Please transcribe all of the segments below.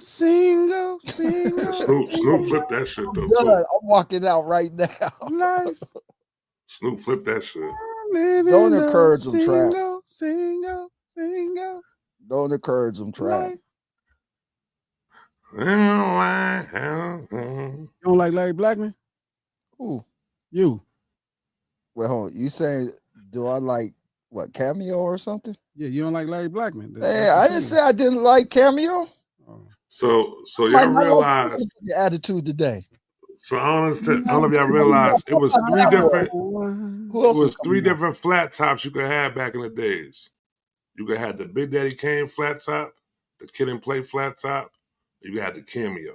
single. Snoop flipped that shit though too. I'm walking out right now. Life. Snoop flipped that shit. Don't encourage them, Trap. Single. Don't encourage them, Trap. You don't like Larry Blackman? Who? You. Well, hold on. You saying, do I like what, Cameo or something? Yeah, you don't like Larry Blackman. Hey, I didn't say I didn't like Cameo. So y'all realize the attitude today. So honestly, I don't know if y'all realize it was three different flat tops you could have back in the days. You could have the Big Daddy Kane flat top, the Kid and Play flat top, you could have the Cameo.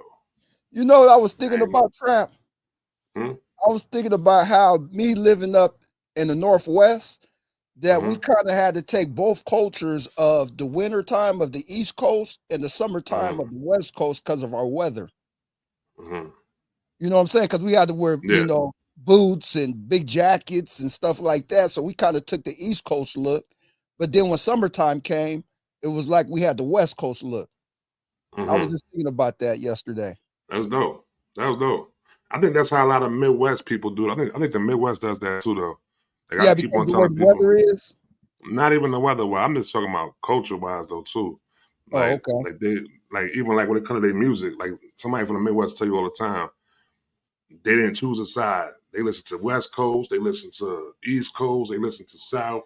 You know what I was thinking about, Trap? I was thinking about how me living up in the Northwest, that we kind of had to take both cultures of the winter time of the East Coast and the summertime of the West Coast because of our weather. You know what I'm saying? Because we had to wear, you know, boots and big jackets and stuff like that. So we kind of took the East Coast look. But then when summertime came, it was like we had the West Coast look. I was just thinking about that yesterday. That's dope. That was dope. I think that's how a lot of Midwest people do it. I think the Midwest does that too, though. They gotta keep on telling people. Weather is? Not even the weather. I'm just talking about culture-wise, though, too. Like, even when it comes to their music, like somebody from the Midwest tell you all the time, they didn't choose a side. They listen to West Coast, they listen to East Coast, they listen to South.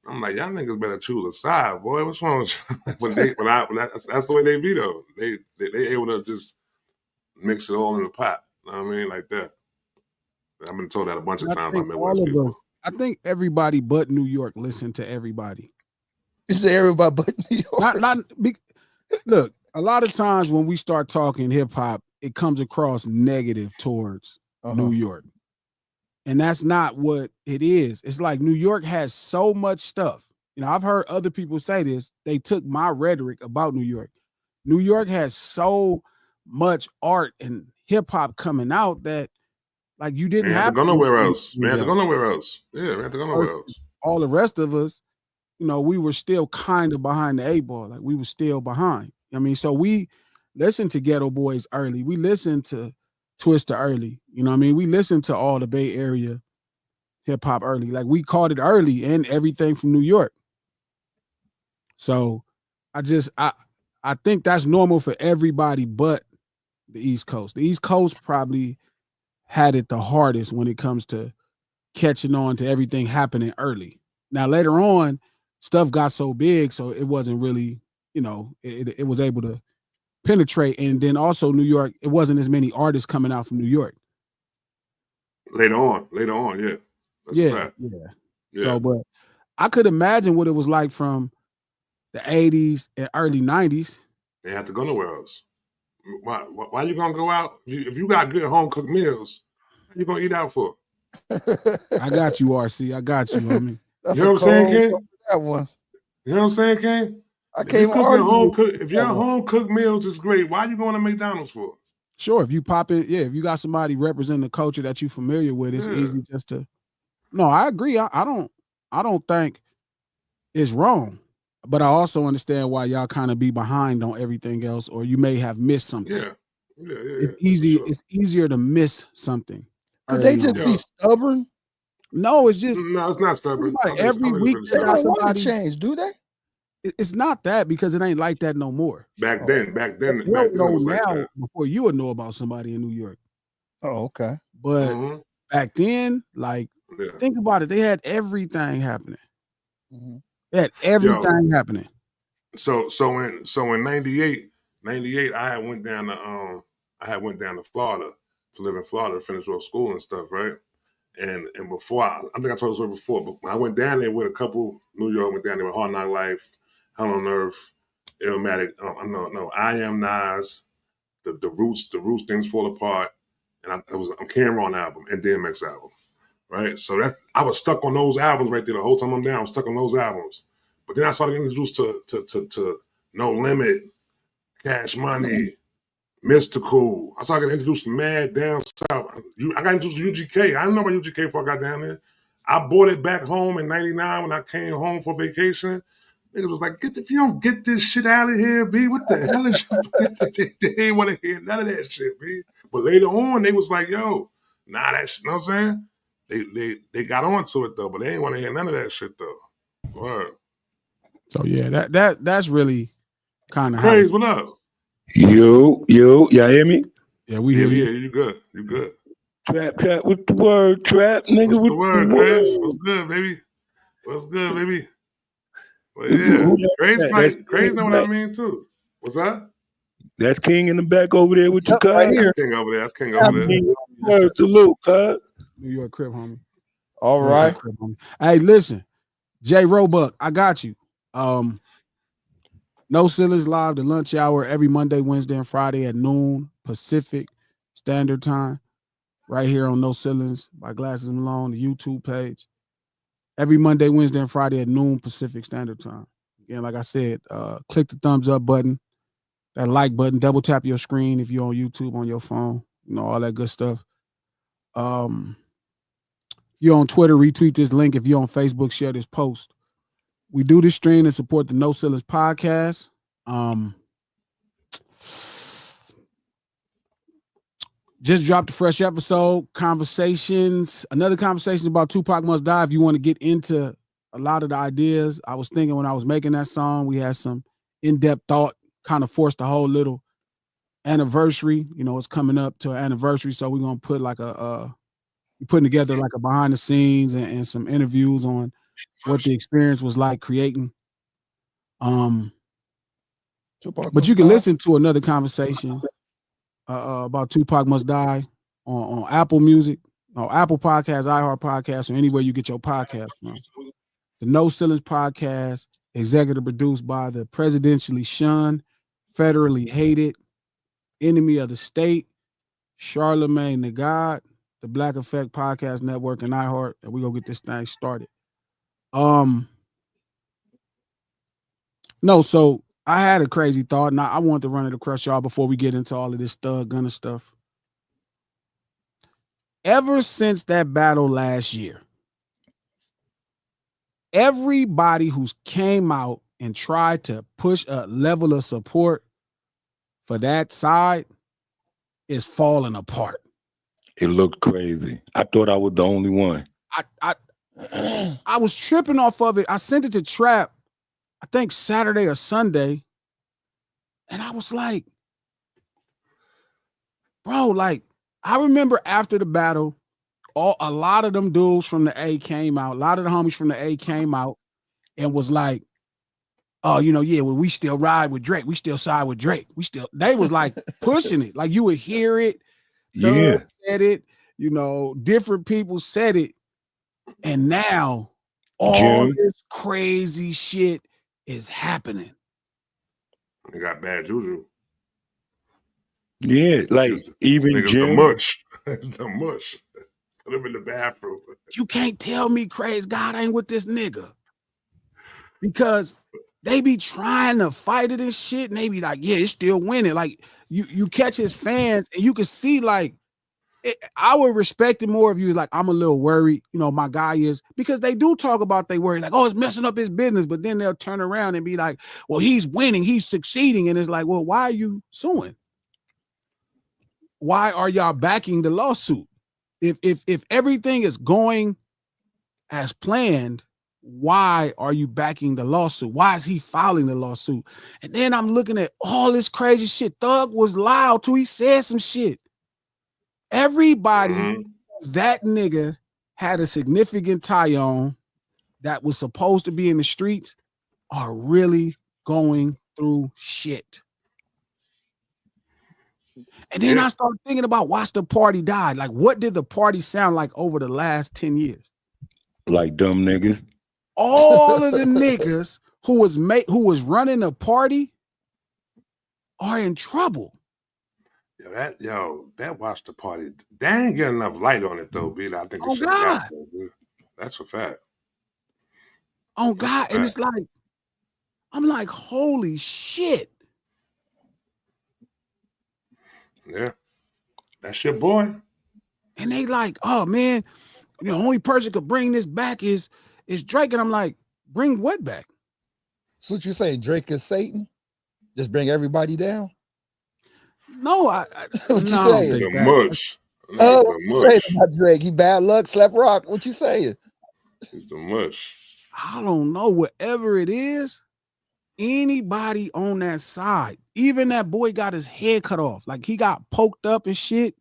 I'm like, y'all niggas better choose a side, boy. What's wrong with you? That's the way they be, though. They able to just mix it all in the pot. You know what I mean? Like that. I've been told that a bunch of times by Midwest people. I think everybody but New York listen to everybody. You say everybody but New York? Look, a lot of times when we start talking hip hop, it comes across negative towards New York. And that's not what it is. It's like New York has so much stuff. You know, I've heard other people say this. They took my rhetoric about New York. New York has so much art and hip hop coming out that like you didn't have to go nowhere else. Man, had to go nowhere else. Yeah, man, had to go nowhere else. All the rest of us, you know, we were still kind of behind the 8 ball. Like we were still behind. I mean, so we listened to Ghetto Boys early. We listened to Twista early. You know what I mean? We listened to all the Bay Area hip hop early. Like we caught it early and everything from New York. So I think that's normal for everybody but the East Coast. The East Coast probably had it the hardest when it comes to catching on to everything happening early. Now, later on, stuff got so big, so it wasn't really, you know, it was able to penetrate. And then also New York, it wasn't as many artists coming out from New York. Later on, yeah. That's a fact. Yeah. So, but I could imagine what it was like from the 80s and early 90s. They had to go nowhere else. Why you gonna go out? If you got good home cooked meals, what you gonna eat out for? I got you, RC. I got you, homie. You know what I'm saying, King? That one. You know what I'm saying, King? If your home cooked meals is great, why you going to McDonald's for? Sure, if you pop it, if you got somebody representing the culture that you're familiar with, it's easy just to. No, I agree. I don't think it's wrong. But I also understand why y'all kind of be behind on everything else, or you may have missed something. Yeah. It's easy. Sure. It's easier to miss something. Could they just be stubborn? No, it's just no. It's not stubborn. Every week they got somebody change. Do they? It's not that because it ain't like that no more. Back then, it was like that. Before you would know about somebody in New York. Oh, okay. But back then, like, think about it. They had everything happening. They had everything happening. So in 98, I had went down to Florida to live in Florida to finish school and stuff, right? And before I think I told this story before, but when I went down there with a couple, New York, went down there with Hard Knock Life, Hell on Earth, Illmatic, I Am Nas, the Roots Things Fall Apart, and it was a Cameron album and DMX album, right? So that I was stuck on those albums right there the whole time I'm down. I was stuck on those albums, but then I started getting introduced to No Limit, Cash Money, Mystical. I started getting introduced to Mad Down South. I got introduced to UGK. I didn't know about UGK before I got down there. I bought it back home in '99 when I came home for vacation. Niggas was like, if you don't get this shit out of here, B, what the hell is you? They ain't want to hear none of that shit, B. But later on, they was like, yo, nah, that shit, you know what I'm saying? They got onto it though, but they ain't want to hear none of that shit though. Word. So yeah, that's really kind of how. Crazy, what up? Yo, y'all hear me? Yeah, we hear you. Yeah, you good. You good. Trap, with the word, trap, nigga. What's with the word, Chris? What's good, baby? What's good, baby? Well, yeah, Crazy know what I mean too. What's that? That's King in the back over there with your car. Right here. King over there. That's King over there. Word, salute, cuz. New York crib, homie. All right. Crib, homie. Hey, listen, Jay Roebuck, I got you. No Ceilings live, the lunch hour every Monday, Wednesday, and Friday at noon Pacific Standard Time, right here on No Ceilings by Glasses Malone, the YouTube page. Every Monday, Wednesday, and Friday at noon Pacific Standard Time. Again, like I said, click the thumbs up button, that like button, double tap your screen if you're on YouTube on your phone, you know, all that good stuff. If you're on Twitter, retweet this link. If you're on Facebook, share this post. We do this stream and support the No Ceilings podcast. Just dropped a fresh episode, another conversation about Tupac Must Die. If you want to get into a lot of the ideas I was thinking when I was making that song, we had some in-depth thought, kind of forced a whole little anniversary. You know, it's coming up to an anniversary, so we're going to put like we're putting together like a behind the scenes and some interviews on what the experience was like creating. But you can listen to another conversation about Tupac Must Die on Apple Music, or Apple Podcasts, iHeart Podcasts, or anywhere you get your podcast from. The No Ceilings podcast, executive produced by the presidentially shunned, federally hated, enemy of the state, Charlemagne the God, the Black Effect Podcast Network, and iHeart, and we're gonna get this thing started. No, so I had a crazy thought, and I wanted to run it across y'all before we get into all of this thug gunner stuff. Ever since that battle last year, everybody who's came out and tried to push a level of support for that side is falling apart. It looked crazy. I thought I was the only one. I was tripping off of it. I sent it to Trap, I think Saturday or Sunday, and I was like, bro, like, I remember after the battle, a lot of them dudes from the A came out, a lot of the homies from the A came out and was like, oh, you know, yeah, well, we still ride with Drake. We still side with Drake. They was like pushing it. Like you would hear it. Yeah. Said it, you know, different people said it. And now all this crazy shit is happening. They got bad juju. Yeah, like even Jim. The mush. It's the mush. Put him in the bathroom. You can't tell me Crazy God ain't with this nigga. Because they be trying to fight it and shit, and they be like, yeah, it's still winning. Like, you catch his fans, and you can see, like, I would respect it more if you was like, I'm a little worried, you know, my guy is, because they do talk about they worry, like, oh, it's messing up his business, but then they'll turn around and be like, well, he's winning, he's succeeding, and it's like, well, why are you suing? Why are y'all backing the lawsuit? If everything is going as planned, why are you backing the lawsuit? Why is he filing the lawsuit? And then I'm looking at all this crazy shit. Thug was loud too. He said some shit. Everybody, that nigga had a significant tie on that was supposed to be in the streets are really going through shit. And then I started thinking about Watch the Party died. Like, what did the party sound like over the last 10 years? Like dumb niggas. All of the niggas who was running the party are in trouble. That Watch the Party, they ain't getting enough light on it though, B. I think oh God, that's a fact. Oh God, and it's like, I'm like, holy shit. Yeah, that's your boy. And they like, oh man, the only person could bring this back is Drake. And I'm like, bring what back? So what you saying? Drake is Satan? Just bring everybody down? No, I What you no, I don't saying? think The that. mush. Oh, The what you saying mush. about Drake? He bad luck, slap rock. What you saying? It's the mush. I don't know. Whatever it is, anybody on that side, even that boy got his head cut off, like he got poked up and shit.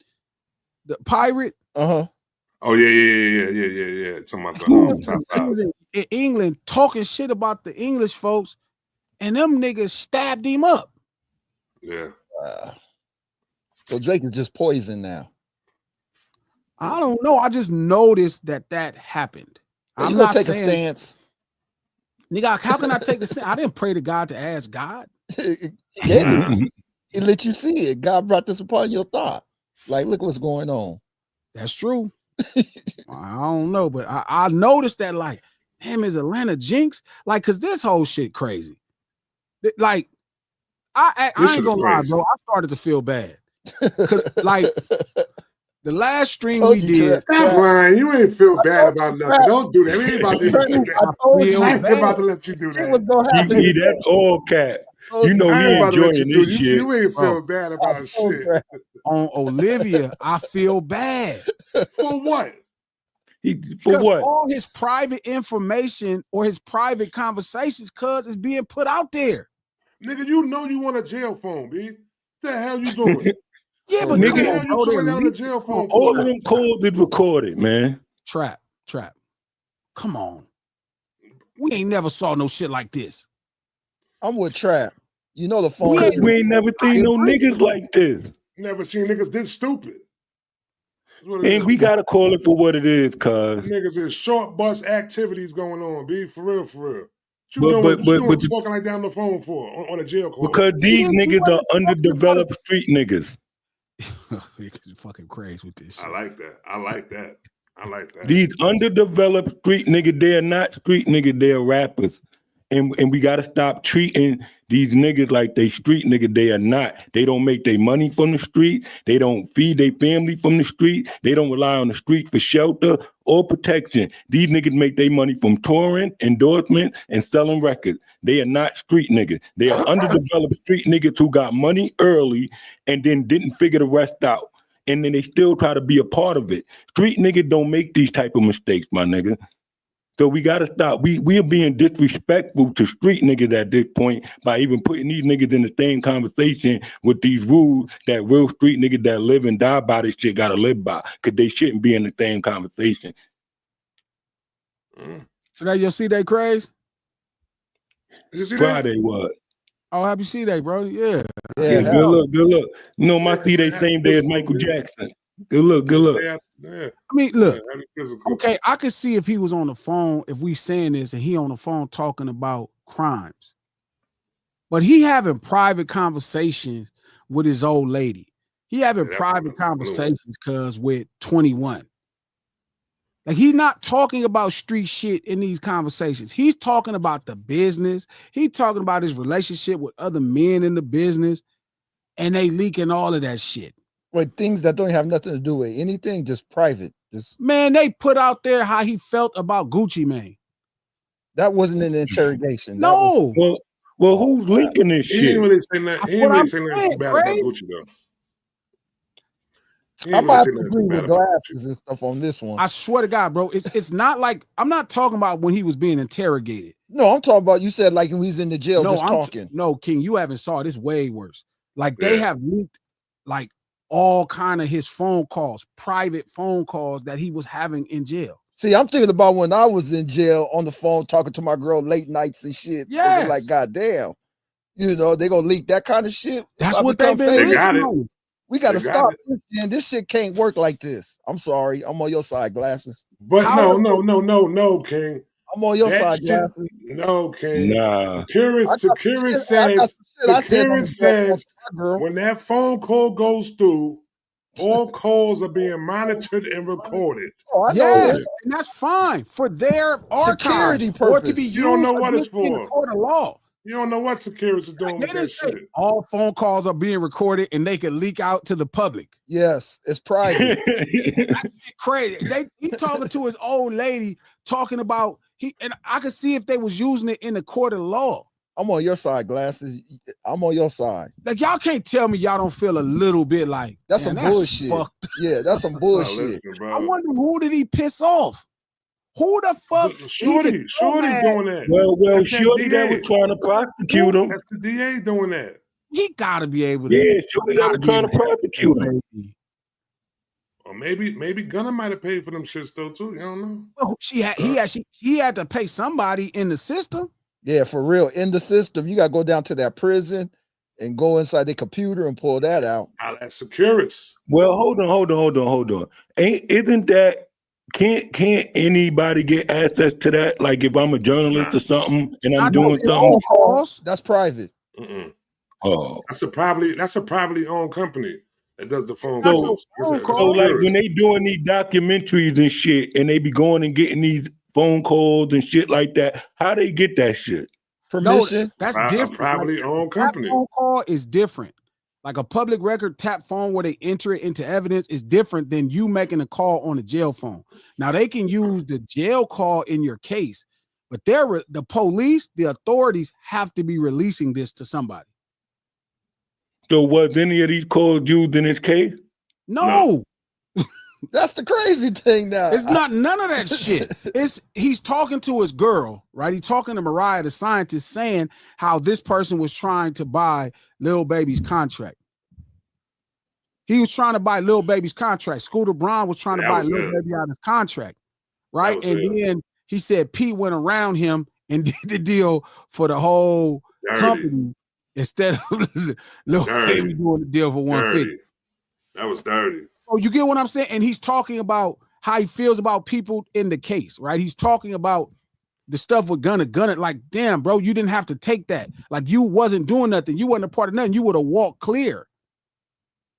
The pirate. Uh-huh. Oh yeah. Talking about He was, the top he 5. was in England talking shit about the English folks, and them niggas stabbed him up. Yeah. So Drake is just poison now. I don't know. I just noticed that happened. Well, I'm you gonna not take saying, a stance. nigga, how can I take the stand? I didn't pray to God to ask God. Yeah, he let you see it. God brought this upon your thought. Like, look what's going on. That's true. I don't know, but I noticed that, like, damn, is Atlanta Jinx? Like, cause this whole shit crazy. Like, I ain't gonna lie, bro. I started to feel bad. Cause like the last stream we did. Stop lying. You ain't feel bad about nothing. Don't do that. We ain't about to let you do that. I ain't about to let you do that. See, that's all cat. You know he enjoying this shit. You ain't feel bad about shit. On Olivia, I feel bad. For what? For what? All his private information or his private conversations, cuz, is being put out there. Nigga, you know you want a jail phone, B. What the hell you doing? Yeah, but nigga, come on, you turn down the jail phone for? All of them calls is recorded, man. Trap. Come on. We ain't never saw no shit like this. I'm with Trap. You know the phone. We ain't never seen no niggas like this. Never seen niggas this stupid. And we gotta call it for what it is, cuz. Niggas is short bus activities going on, B. For real. But talking like that on the phone for on a jail call? Because these niggas are underdeveloped street niggas. You're fucking crazy with this shit. I like that. These underdeveloped street niggas, they're not street niggas, they're rappers. And we gotta stop treating these niggas like they street niggas. They are not. They don't make their money from the street. They don't feed their family from the street. They don't rely on the street for shelter or protection. These niggas make their money from touring, endorsement, and selling records. They are not street niggas. They are underdeveloped street niggas who got money early and then didn't figure the rest out. And then they still try to be a part of it. Street niggas don't make these type of mistakes, my nigga. So we gotta stop. We are being disrespectful to street niggas at this point by even putting these niggas in the same conversation with these rules that real street niggas that live and die by this shit gotta live by, because they shouldn't be in the same conversation. So that your C-Day craze? Friday what? Oh, happy C-Day, bro. Yeah. Good look. You know, my C-Day same day as Michael Jackson. Good look. Yeah. I mean, look. Okay, I could see if he was on the phone, if we saying this and he on the phone talking about crimes. But he having private conversations with his old lady. He having private conversations, cuz, with 21. Like, he's not talking about street shit in these conversations. He's talking about the business. He's talking about his relationship with other men in the business, and they leaking all of that shit. Like, things that don't have nothing to do with anything, just private. Man, they put out there how he felt about Gucci Mane. That wasn't an interrogation. No. Well, who's leaking this shit? He didn't really say nothing. He didn't really say nothing bad about Gucci though. I'm about to agree with Glasses and stuff on this one. I swear to God, bro, it's not like, I'm not talking about when he was being interrogated. No, I'm talking about, you said like when he's in the jail just talking. No, King, you haven't saw it. It's way worse. Like, they have leaked like all kind of his phone calls, private phone calls that he was having in jail. See, I'm thinking about when I was in jail on the phone talking to my girl late nights and shit. Yeah, like, goddamn, you know, they gonna leak that kind of shit. That's what they've been leaking. We gotta stop this, and this shit can't work like this. I'm sorry, I'm on your side, Glasses. But no, King. I'm on your side, Glasses. No, King. Nah. Security says when that phone call goes through, all calls are being monitored and recorded. Yes, and that's fine for their security archive, purpose. or to be used. You don't know what it's in for. the court of law. You don't know what security is doing with that shit. All phone calls are being recorded and they can leak out to the public. Yes, it's private. That's crazy. He talking to his old lady, talking about and I could see if they was using it in the court of law. I'm on your side, Glasses. I'm on your side. Like y'all can't tell me y'all don't feel a little bit like that's some bullshit. Fucked. Yeah, that's some bullshit. Listen, bro. I wonder who did he piss off? Who the fuck? Shorty doing that. Well, Shorty that was trying to prosecute him. That's the DA doing that. He gotta be able to. Yeah, Shorty that was trying to prosecute him. Or maybe Gunna might have paid for them shits though too. You don't know. Well, he had to pay somebody in the system. Yeah, for real. In the system, you gotta go down to that prison and go inside the computer and pull that out. That's Securus. Well, hold on. Isn't that can't anybody get access to that? Like if I'm a journalist or something and I'm doing something, that's private. Oh, that's a privately owned company that does the phone calls. So like when they doing these documentaries and shit, and they be going and getting these phone calls and shit like that, how they get that shit? Permission? No, that's different. A privately owned company. Phone call is different. Like a public record tap phone where they enter it into evidence is different than you making a call on a jail phone. Now they can use the jail call in your case, but the police, the authorities have to be releasing this to somebody. So was any of these calls used in this case? No. That's the crazy thing now. It's not none of that shit. He's talking to his girl, right? He's talking to Mariah, the scientist, saying how this person was trying to buy Lil Baby's contract. He was trying to buy Lil Baby's contract. Scooter Braun was trying to buy Lil Baby out of his contract, right? And then he said Pete went around him and did the deal for the whole company instead of Lil Baby doing the deal for 150. That was dirty. Oh, you get what I'm saying? And he's talking about how he feels about people in the case, right? He's talking about the stuff with Gunna. Like, damn, bro, you didn't have to take that. Like, you wasn't doing nothing. You wasn't a part of nothing. You would have walked clear.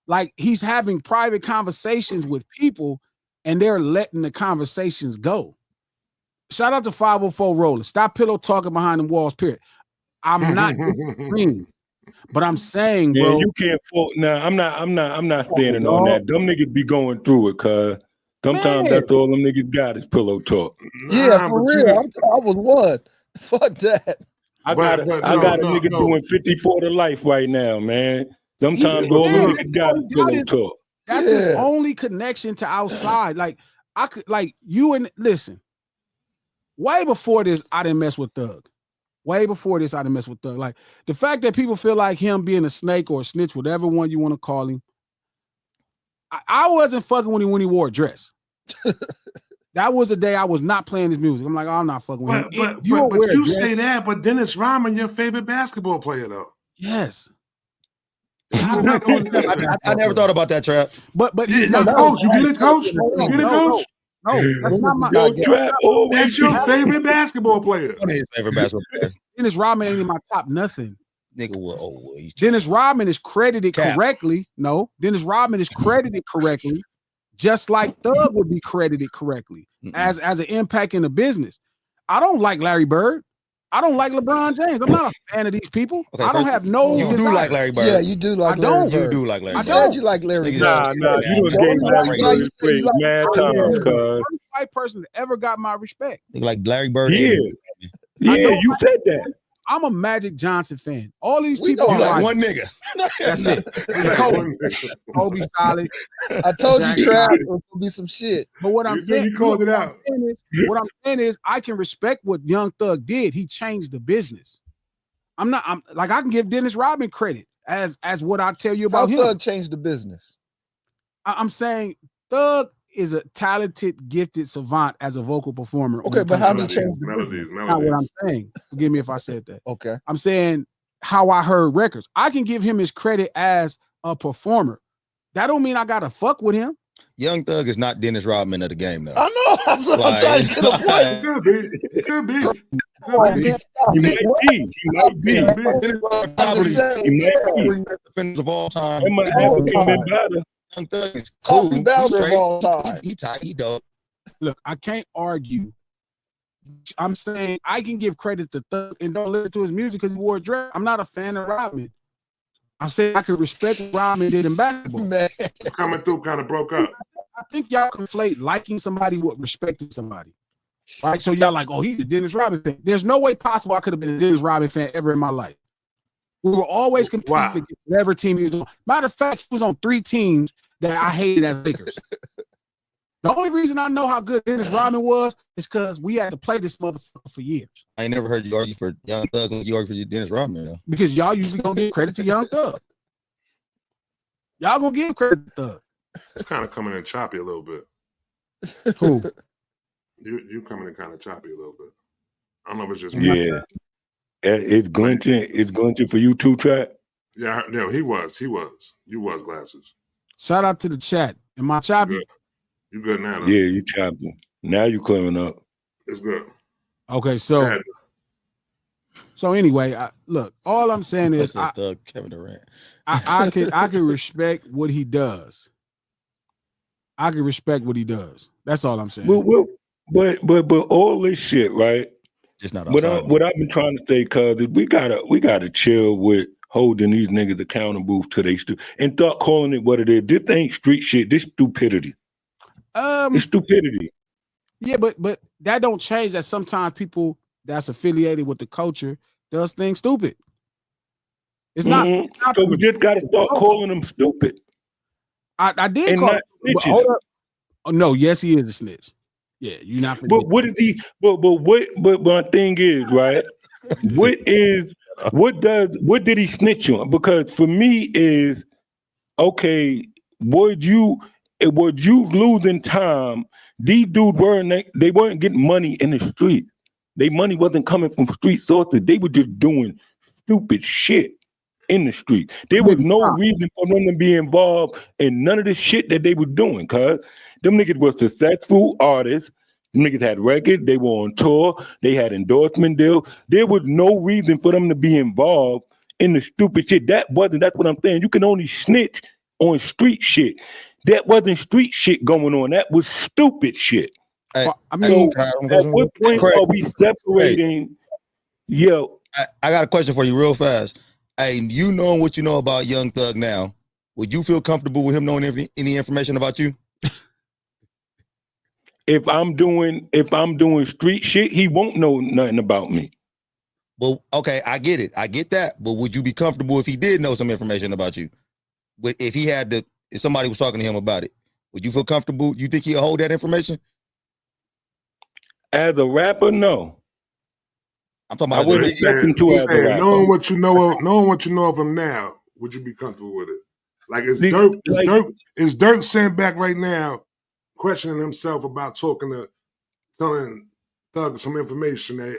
Like, he's having private conversations with people, and they're letting the conversations go. Shout out to 504 Roller. Stop pillow talking behind the walls, period. I'm not disagreeing. But I'm saying, bro, you can't fault. Nah, I'm not standing on that. Them niggas be going through it, cause sometimes that's all them niggas got is pillow talk. Yeah, for real. I was one. Fuck that. I got a nigga doing 54 to life right now, man. Sometimes all them niggas got is pillow talk. That's his only connection to outside. Like I could, like you and listen. Way before this, I didn't mess with Thug. Way before this, I didn't mess with Thug. Like the fact that people feel like him being a snake or a snitch, whatever one you want to call him. I wasn't fucking with him when he wore a dress. That was the day I was not playing his music. I'm like, oh, I'm not fucking with him. But you say that, but Dennis Rodman, your favorite basketball player, though. Yes. I never thought about that, Trap. But he's not coach. You get it, coach? You get it, coach? No, that's not my Trap. That's your favorite basketball player. His favorite basketball player. Dennis Rodman ain't in my top nothing. Nigga, Dennis Rodman is credited correctly. No, Dennis Rodman is credited correctly, just like Thug would be credited correctly as an impact in the business. I don't like Larry Bird. I don't like LeBron James. I'm not a fan of these people. Okay, I don't have no. You do like Larry Bird. Yeah, you do like. I don't. You do like Larry Bird. I said you like Larry Bird. Nah, you don't gave Larry Bird respect, man. Times, cuz. White person that ever got my respect. Like Larry Bird. Yeah, you said that. I'm a Magic Johnson fan. All these people are like one nigga. That's it. Kobe solid. I told you, Trap, it would be some shit. But what I'm saying, you called it out. What I'm saying is, I can respect what Young Thug did. He changed the business. I'm like I can give Dennis Rodman credit as what I tell you about him. Thug changed the business. I'm saying Thug is a talented, gifted savant as a vocal performer. Okay, but how did he change the melodies? Not what I'm saying. Forgive me if I said that. Okay. I'm saying how I heard records. I can give him his credit as a performer. That don't mean I gotta fuck with him. Young Thug is not Dennis Rodman of the game, though. I know. That's what I'm trying to get a point. It could be. He might be. Defenders of all time. It might have been better. Young Thug is cool. Of all time. He tight. He dope. Look, I can't argue. I'm saying I can give credit to Thug and don't listen to his music because he wore a dress. I'm not a fan of Rodman. I'm saying I can respect what Rodman did in basketball. Man. Coming through kind of broke up. I think y'all conflate liking somebody with respecting somebody. Right? So y'all like, oh, he's a Dennis Rodman fan. There's no way possible I could have been a Dennis Rodman fan ever in my life. We were always competing against whatever team he was on. Matter of fact, he was on 3 teams that I hated as Lakers. The only reason I know how good Dennis Rodman was is because we had to play this motherfucker for years. I ain't never heard you argue for Young Thug when you argue for your Dennis Rodman. Though. Because y'all usually gonna give credit to Young Thug. Y'all gonna give credit to Thug. It's kind of coming in choppy a little bit. Who? You coming in kind of choppy a little bit. I don't know if it's just me. Yeah. It's glinting. It's glinting for you too, Trap. Yeah, no, he was. You was Glasses. Shout out to the chat. Am I choppy? You good now, though. Yeah, you choppy. Now you clearing up. It's good. Okay, so anyway, look, all I'm saying is Kevin Durant. I can respect what he does. I can respect what he does. That's all I'm saying. But all this shit, right? Just not what I've been trying to say, cuz we gotta chill with holding these niggas accountable to they and start calling it what it is. This ain't street shit. This stupidity. It's stupidity. Yeah, but that don't change that sometimes people that's affiliated with the culture does things stupid. It's not. Mm-hmm. It's not so we just gotta start calling them stupid. I did call him. Hold up. Oh, no, yes, he is a snitch. Yeah, you're not. But what is he? But my thing is, right? What did he snitch on? Because for me is okay. Was you losing time? These dudes they weren't getting money in the street. Their money wasn't coming from street sources. They were just doing stupid shit in the street. There was no reason for them to be involved in none of the shit that they were doing, cuz them niggas were successful artists. Them niggas had records, they were on tour, they had endorsement deals. There was no reason for them to be involved in the stupid shit. That's what I'm saying. You can only snitch on street shit. That wasn't street shit going on. That was stupid shit. Hey, I mean, at what point are we separating? Yo, I got a question for you real fast. Hey, you knowing what you know about Young Thug now, would you feel comfortable with him knowing any information about you? If I'm doing street shit, he won't know nothing about me. Well, okay, I get it. I get that. But would you be comfortable if he did know some information about you? If somebody was talking to him about it, would you feel comfortable? You think he'll hold that information? As a rapper, no. I'm talking about. I would expect him to as a rapper. Knowing what you know of him now, would you be comfortable with it? Like is Dirk sitting back right now, questioning himself about telling Thug some information that, you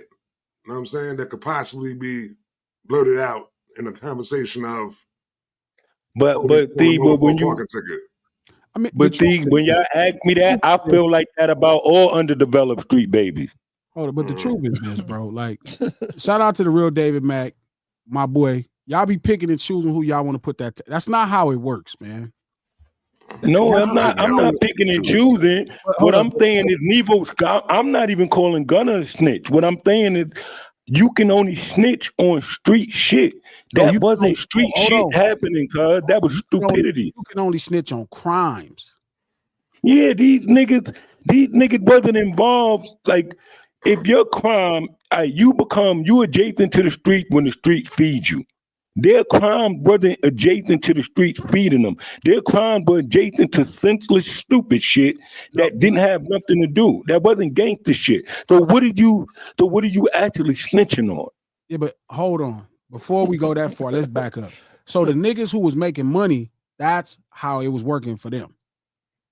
know what I'm saying, that could possibly be blurted out in a conversation of. When y'all ask me that, I feel like that about all underdeveloped street babies. Hold on, but the truth is this, bro. Like, shout out to the real David Mack, my boy. Y'all be picking and choosing who y'all want to put that. That's not how it works, man. No, I'm not picking and choosing. What I'm saying is Nevo. I'm not even calling Gunna a snitch. What I'm saying is you can only snitch on street shit. That wasn't street shit happening, cuz that was stupidity. You can only snitch on crimes. Yeah, these niggas wasn't involved. Like, if your crime, you adjacent to the street when the street feeds you. Their crime wasn't adjacent to the streets feeding them. Their crime was adjacent to senseless, stupid shit that didn't have nothing to do. That wasn't gangster shit. So what are you actually snitching on? Yeah, but hold on. Before we go that far, let's back up. So the niggas who was making money, that's how it was working for them.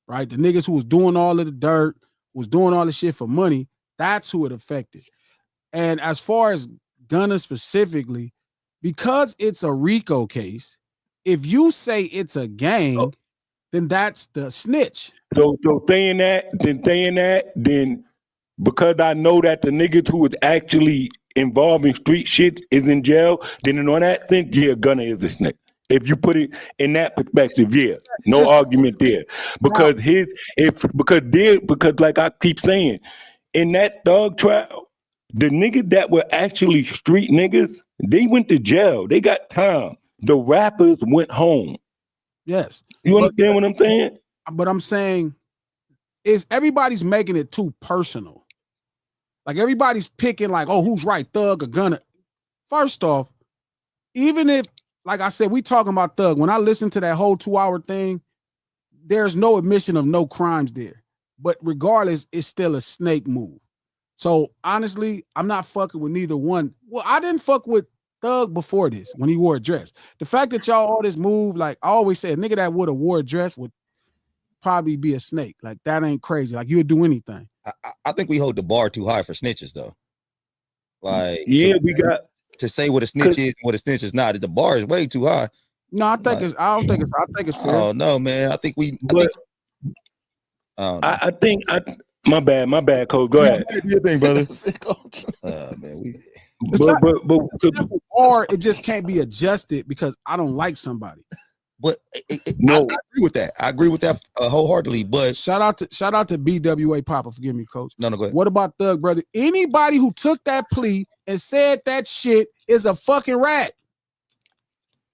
Right? The niggas who was doing all of the dirt, was doing all the shit for money, that's who it affected. And as far as Gunna specifically, because it's a RICO case, if you say it's a gang, then that's the snitch. So saying that, then because I know that the niggas who was actually involved in street shit is in jail, then on that sense, yeah, Gunna is a snitch. If you put it in that perspective, yeah, no argument there. Because because like I keep saying, in that Thug trial, the niggas that were actually street niggas, they went to jail. They got time. The rappers went home. Yes. You understand what I'm saying? But I'm saying is everybody's making it too personal. Like everybody's picking like, oh, who's right, Thug or Gunna? First off, even if, like I said, we talking about Thug. When I listen to that whole 2-hour thing, there's no admission of no crimes there. But regardless, it's still a snake move. So honestly, I'm not fucking with neither one. Well, I didn't fuck with Thug before this when he wore a dress. The fact that y'all all this move, like I always say, a nigga that would have wore a dress would probably be a snake. Like that ain't crazy. Like you'll do anything. I think we hold the bar too high for snitches though. Like we got to say what a snitch is and what a snitch is not. The bar is way too high. No, I think it's fair. Oh no, man. I think my bad, Coach. Go ahead. Do your thing, brother. Man, or it just can't be adjusted because I don't like somebody. But I agree with that. I agree with that wholeheartedly. But shout out to BWA Papa. Forgive me, Coach. No, go ahead. What about Thug, brother? Anybody who took that plea and said that shit is a fucking rat.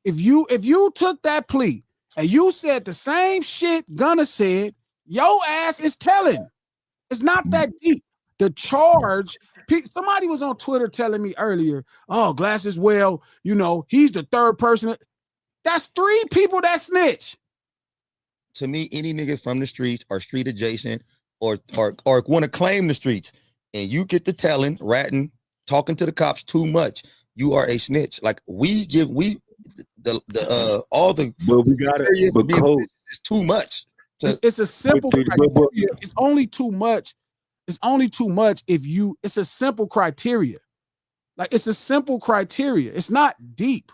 If you took that plea and you said the same shit Gunna said, your ass is telling. It's not that deep. The charge, somebody was on Twitter telling me earlier, oh, Glasses, well, he's the third person. That's 3 people that snitch. To me, any nigga from the streets or street adjacent or want to claim the streets and you get to telling, ratting, talking to the cops too much, you are a snitch. Like all the but we got it. But it's too much. It's a simple criteria. It's only too much. It's only too much if it's a simple criteria. Like it's a simple criteria. It's not deep.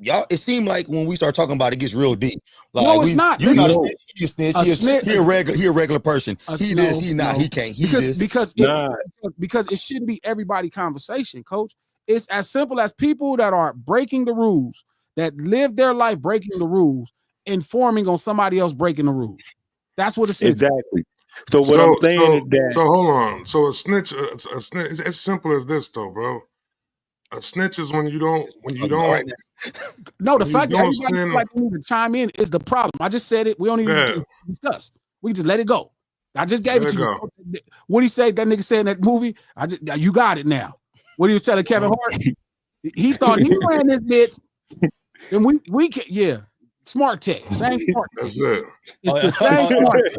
Y'all, it seemed like when we start talking about it, it gets real deep. Like, no, it's not. You're not a snitch. He a snitch. He a regular person. He this. He not. He can't. He this. Because it shouldn't be everybody conversation, Coach. It's as simple as people that are breaking the rules, that live their life breaking the rules, informing on somebody else breaking the rules. That's what it's exactly. So what I'm saying is that. So hold on. So a snitch, it's as simple as this, though, bro. A snitch is when you don't. No, the fact that everybody like we need to chime in is the problem. I just said it. We don't even need to discuss. We just let it go. I just gave it to you. What he say? That nigga said in that movie. You got it now. What he was telling Kevin Hart? He thought he ran this bitch. And we can, smart tech, same smart tech. That's it. It's the same smart tech.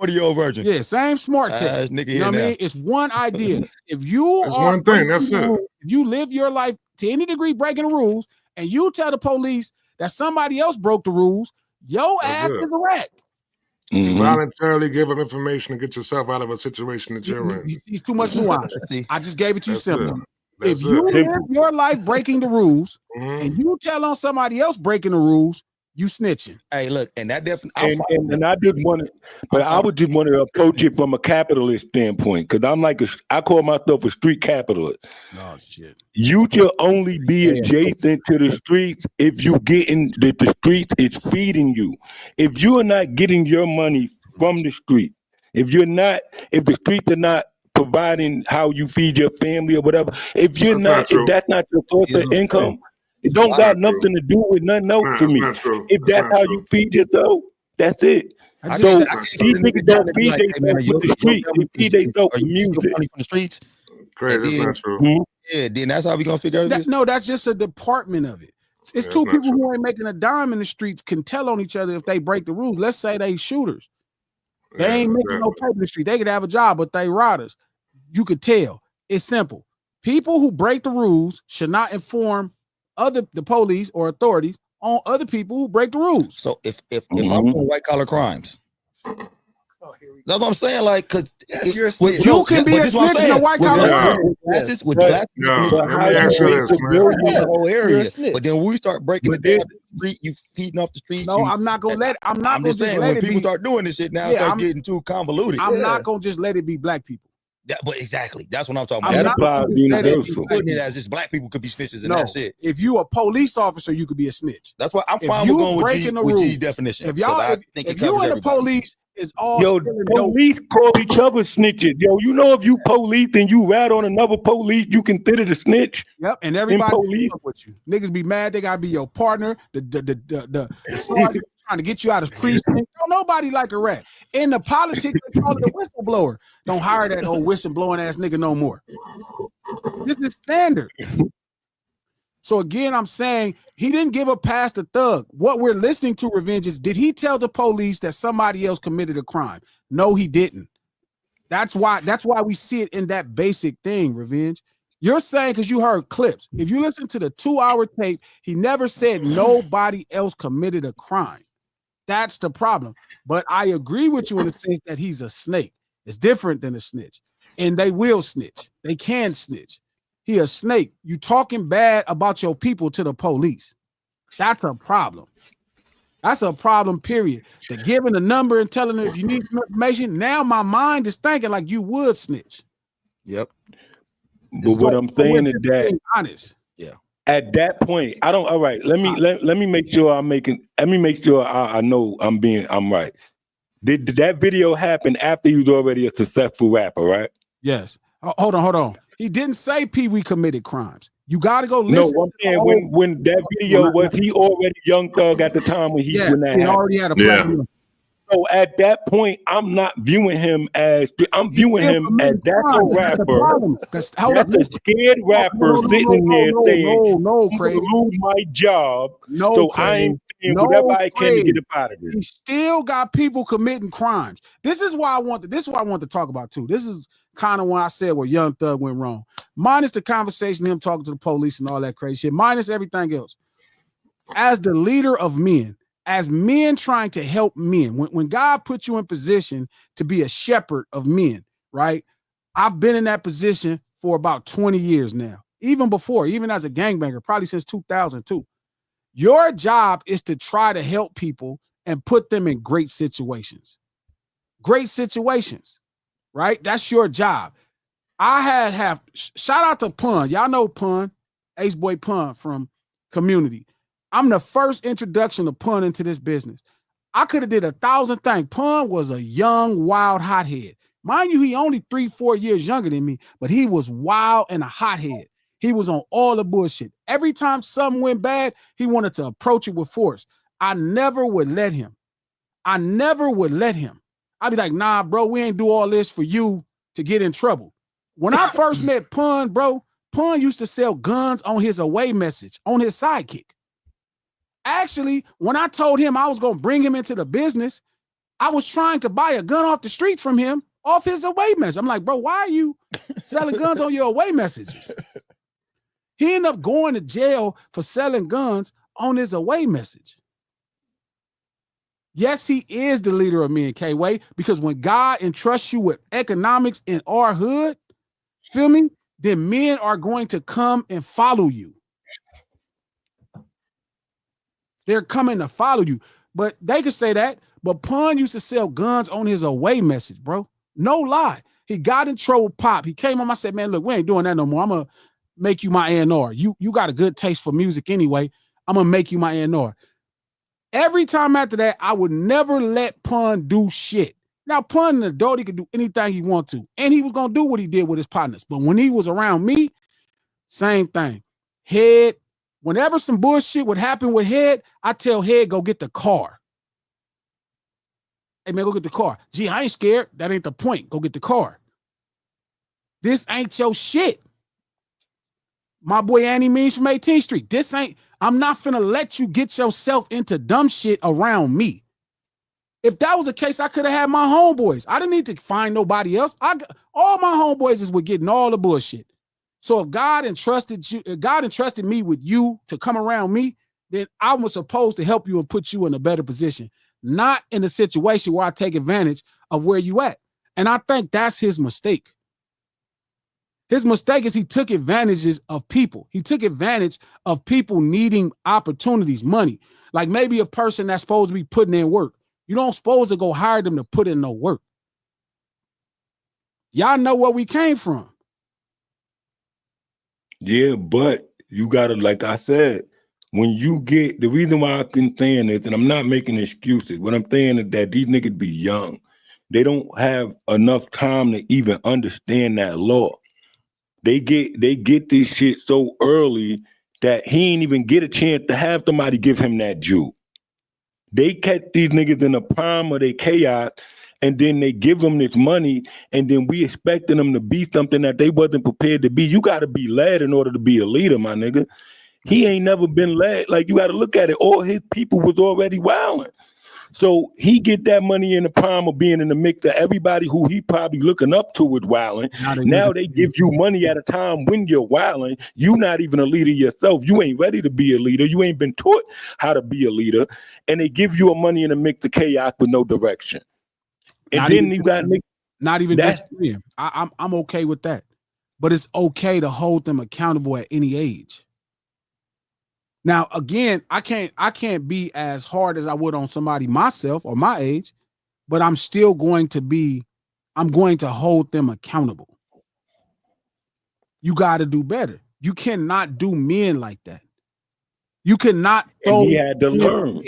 40-year-old virgin. Yeah, same smart tech. You know what I mean? It's one idea. If you it's one thing, that's it. If you live your life to any degree breaking the rules, and you tell the police that somebody else broke the rules, your ass is a rat. You voluntarily give them information to get yourself out of a situation that you're in. He's too much nuance. I just gave it to you simple. If That's you live your life breaking the rules and you tell on somebody else breaking the rules, you snitching. Hey, look, and that definitely. And I did want to, but I would just want to approach it from a capitalist standpoint because I'm like I call myself a street capitalist. Oh shit! You should only be adjacent to the streets if you getting that the streets is feeding you. If you are not getting your money from the street, if the streets are not providing how you feed your family or whatever, if that's not your source of income. It don't got nothing to do with nothing else for me. If that's how you feed yourself, that's it. So these niggas don't feed themselves with the streets. They feed themselves with music. From the streets. Crazy, that's not true. Yeah, then that's how we gonna figure out this. No, that's just a department of it. It's two people who ain't making a dime in the streets can tell on each other if they break the rules. Let's say they shooters. They ain't making no paper in the street. They could have a job, but they riders. You could tell. It's simple. People who break the rules should not inform the police or authorities on other people who break the rules. So if I'm doing white collar crimes, that's what I'm saying. Like, cause you can be a snitch in a white collar crime. With black people, let me ask you this, man. The whole area. But then when we start breaking it down the street, you feeding off the street. No, I'm not gonna let. I'm just saying when people start doing this shit now, it starts getting too convoluted. I'm not gonna just let it be black people. But exactly, that's what I'm talking about. That applies universal. Putting it as just black people could be snitches and that's it. If you a police officer, you could be a snitch. That's why I'm fine with going with G's definition. If you and the police is all police call each other snitches. You know if you police and you rat on another police, you consider the snitch. Yep, and everybody up with you. Niggas be mad. They gotta be your partner. The trying to get you out of precinct. Don't nobody like a rat. In the politics, they call it a whistleblower. Don't hire that old whistleblowing ass nigga no more. This is standard. So again, I'm saying he didn't give a pass to Thug. What we're listening to, Revenge, is did he tell the police that somebody else committed a crime? No, he didn't. That's why we see it in that basic thing, Revenge. You're saying because you heard clips. If you listen to the 2-hour tape, he never said nobody else committed a crime. That's the problem. But I agree with you in the sense that he's a snake. It's different than a snitch. And they will snitch. They can snitch. He a snake. You talking bad about your people to the police. That's a problem. That's a problem, period. They're giving a number and telling them if you need some information. Now my mind is thinking like you would snitch. Yep. But what I'm saying is that honest. Yeah. At that point, I don't. All right. Let me make sure I'm making. Let me make sure I know I'm right. Did that video happen after he was already a successful rapper, right? Yes. Hold on. He didn't say Pee Wee committed crimes. You got to go listen. No, I'm saying when that video was he already Young Thug at the time when he when that he already had a platinum. So at that point, I'm not viewing him as I'm viewing him as that's a rapper. That's a scared rapper sitting there saying, "No, Craig, lose my job." No, so Craig. I ain't saying whatever I can to get up out of this. He still got people committing crimes. This is why I want to talk about too. This is kind of when I said where Young Thug went wrong. Minus the conversation, him talking to the police and all that crazy shit. Minus everything else. As the leader of men. As men trying to help men, when God put you in position to be a shepherd of men, right? I've been in that position for about 20 years now, even before, even as a gangbanger, probably since 2002. Your job is to try to help people and put them in great situations, right? That's your job. I shout out to Pun. Y'all know Pun, Ace Boy Pun from Community. I'm the first introduction of Pun into this business. I could have did 1,000 things. Pun was a young, wild hothead. Mind you, he only 3-4 years younger than me, but he was wild and a hothead. He was on all the bullshit. Every time something went bad, he wanted to approach it with force. I never would let him. I'd be like, nah, bro, we ain't do all this for you to get in trouble. When I first met Pun, bro, Pun used to sell guns on his away message, on his sidekick. Actually, when I told him I was going to bring him into the business, I was trying to buy a gun off the street from him off his away message. I'm like, bro, why are you selling guns on your away messages? He ended up going to jail for selling guns on his away message. Yes, he is the leader of men, K-Way, because when God entrusts you with economics in our hood, feel me, then men are going to come and follow you. They're coming to follow you. But they could say that. But Pun used to sell guns on his away message, bro. No lie. He got in trouble with Pop. He came on. I said, man, look, we ain't doing that no more. I'm going to make you my A&R. You got a good taste for music anyway. I'm going to make you my A&R. Every time after that, I would never let Pun do shit. Now, Pun an adult, he could do anything he want to. And he was going to do what he did with his partners. But when he was around me, same thing. Head. Whenever some bullshit would happen with Head, I tell Head, go get the car. Hey, man, go get the car. Gee, I ain't scared. That ain't the point. Go get the car. This ain't your shit. My boy Annie Means from 18th Street. I'm not finna let you get yourself into dumb shit around me. If that was the case, I could have had my homeboys. I didn't need to find nobody else. All my homeboys is with getting all the bullshit. So if God entrusted me with you to come around me, then I was supposed to help you and put you in a better position, not in a situation where I take advantage of where you at. And I think that's his mistake. His mistake is he took advantages of people. He took advantage of people needing opportunities, money. Like maybe a person that's supposed to be putting in work. You don't supposed to go hire them to put in no work. Y'all know where we came from. Yeah, but you gotta, like I said, when you get the reason why I can saying this, and I'm not making excuses. What I'm saying is that these niggas be young. They don't have enough time to even understand that law. They get this shit so early that he ain't even get a chance to have somebody give him that Jew. They catch these niggas in the prime of their chaos, and then they give them this money, and then we expecting them to be something that they wasn't prepared to be. You got to be led in order to be a leader, my nigga. He ain't never been led. Like, you got to look at it. All his people was already wilding. So he get that money in the prime of being in the mix of everybody who he probably looking up to with wilding. Now they give you money at a time when you're wilding. You not even a leader yourself. You ain't ready to be a leader. You ain't been taught how to be a leader. And they give you a money in the mix of chaos with no direction. And then you got not even disagreeing. I'm okay with that. But it's okay to hold them accountable at any age. Now, again, I can't be as hard as I would on somebody myself or my age, but I'm still going to hold them accountable. You got to do better. You cannot do men like that. You cannot throw. And he had to learn.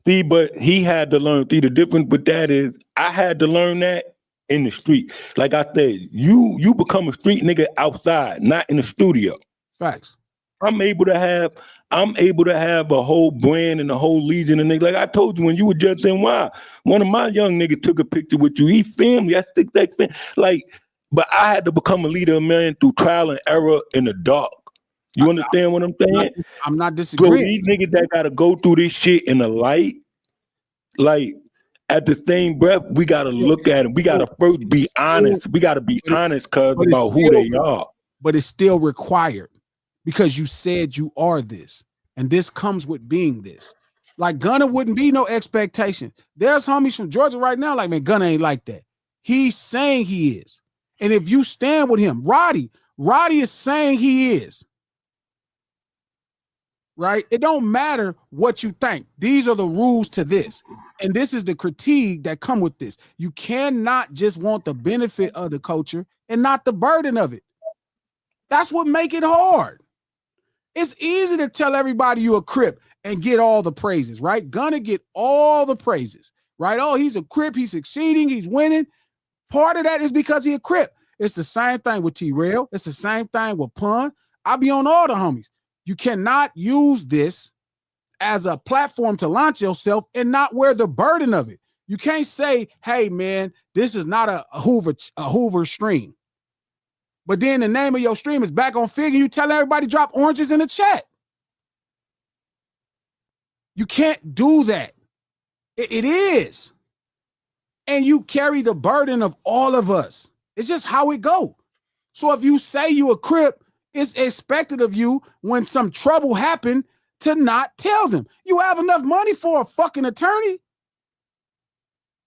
See, but he had to learn. See, the difference with that is I had to learn that in the street. Like I said, you become a street nigga outside, not in the studio. Facts. I'm able to have a whole brand and a whole legion of niggas. Like I told you when you were just in why one of my young niggas took a picture with you. He family. I think that family. Like, but I had to become a leader of man through trial and error in the dark. You understand what I'm saying? I'm not disagreeing. So these niggas that gotta go through this shit in the light, like at the same breath, we gotta look at it. We gotta first be honest. We gotta be honest, cuz, about who they are. But it's still required. Because you said you are this, and this comes with being this. Like Gunna wouldn't be no expectation. There's homies from Georgia right now, like, man, Gunna ain't like that. He's saying he is. And if you stand with him, Roddy is saying he is. Right? It don't matter what you think. These are the rules to this. And this is the critique that come with this. You cannot just want the benefit of the culture and not the burden of it. That's what make it hard. It's easy to tell everybody you a Crip and get all the praises, right? Gonna get all the praises, right? Oh, he's a Crip, he's succeeding, he's winning. Part of that is because he a Crip. It's the same thing with T-Rail. It's the same thing with Pun. I be on all the homies. You cannot use this as a platform to launch yourself and not wear the burden of it. You can't say, hey, man, this is not a Hoover stream. But then the name of your stream is Back on Figure. You tell everybody drop oranges in the chat. You can't do that. It is. And you carry the burden of all of us. It's just how it go. So if you say you a Crip, it's expected of you when some trouble happened to not tell them. You have enough money for a fucking attorney.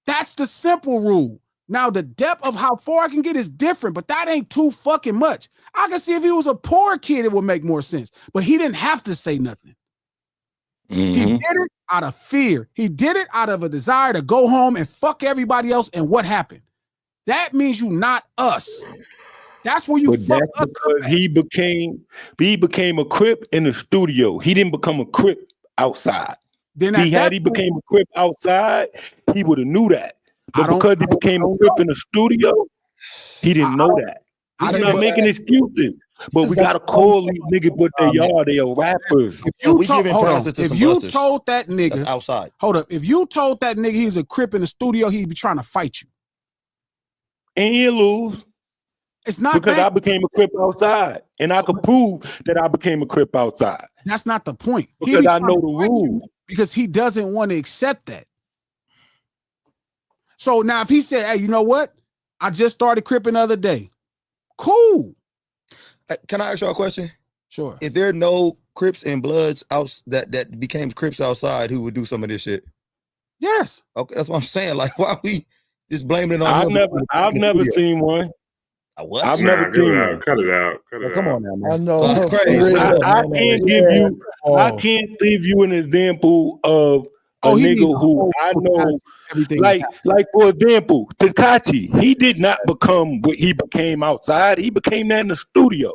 That's the simple rule. Now, the depth of how far I can get is different, but that ain't too fucking much. I can see if he was a poor kid, it would make more sense. But he didn't have to say nothing. Mm-hmm. He did it out of fear. He did it out of a desire to go home and fuck everybody else. And what happened? That means you not us. That's where you fuck us up. He became a Crip in the studio. He didn't become a Crip outside. Then he became a Crip outside, he would have knew that. But because he became a Crip in the studio, he didn't know that. He's not making excuses. But we gotta call these niggas what they are. They are rappers. If you told that nigga that's outside. Hold up. If you told that nigga he's a Crip in the studio, he'd be trying to fight you. And he'll lose. It's not because I became a Crip outside, and I could prove that I became a Crip outside. That's not the point. Because I know the rules. Because he doesn't want to accept that. So now if he said, hey, you know what? I just started Cripping the other day. Cool. Can I ask you a question? Sure. If there are no Crips and Bloods out that became Crips outside, who would do some of this shit? Yes. Okay, that's what I'm saying. Like, why we just blaming it on I've never seen one. What? I've never seen one. Cut it out. Come on now, man. I know. I can't give you an example of a nigga who I know. Like for example, Tekashi, he did not become what he became outside. He became that in the studio.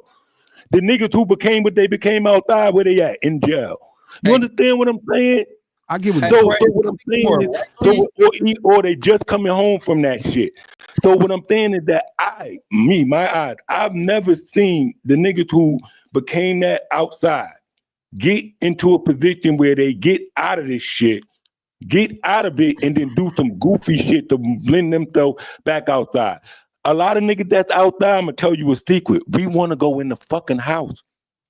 The niggas who became what they became outside, where they at? In jail. You understand what I'm saying? I give it. So what I'm saying is, or they just coming home from that shit. So what I'm saying is that I've never seen the niggas who became that outside get into a position where they get out of this shit get out of it, and then do some goofy shit to blend themselves back outside. A lot of niggas that's outside, I'm gonna tell you a secret. We want to go in the fucking house.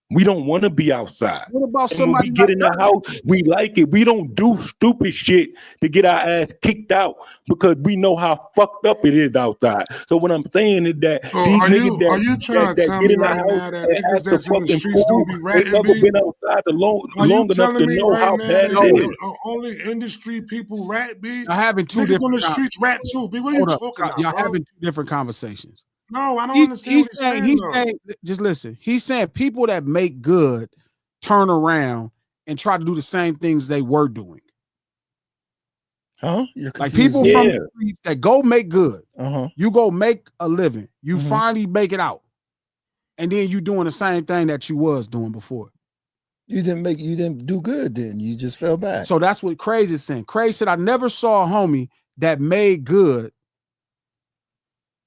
We don't want to be outside. What about And when somebody we get like in the house, we like it. We don't do stupid shit to get our ass kicked out because we know how fucked up it is outside. So what I'm saying is that So these are niggas you trying to that tell get me in the right house now that and niggas act the that's in the fucking streets fool, don't be they ratting, never B? been outside long Are you enough to telling me know right how now bad that it is. only industry people rat, B? y'all having two Niggas on different the streets rat too, B. What are you hold up, talking about, y'all bro? having two different conversations. No, I don't understand what he's saying, he's though. saying, just listen. He's saying people that make good turn around and try to do the same things they were doing. Huh? You're Like confused. people from the streets that go make good. You go make a living. You finally make it out. And then you doing the same thing that you was doing before. You didn't do good then. You just fell back. So that's what Crazy is saying. Crazy said, I never saw a homie that made good.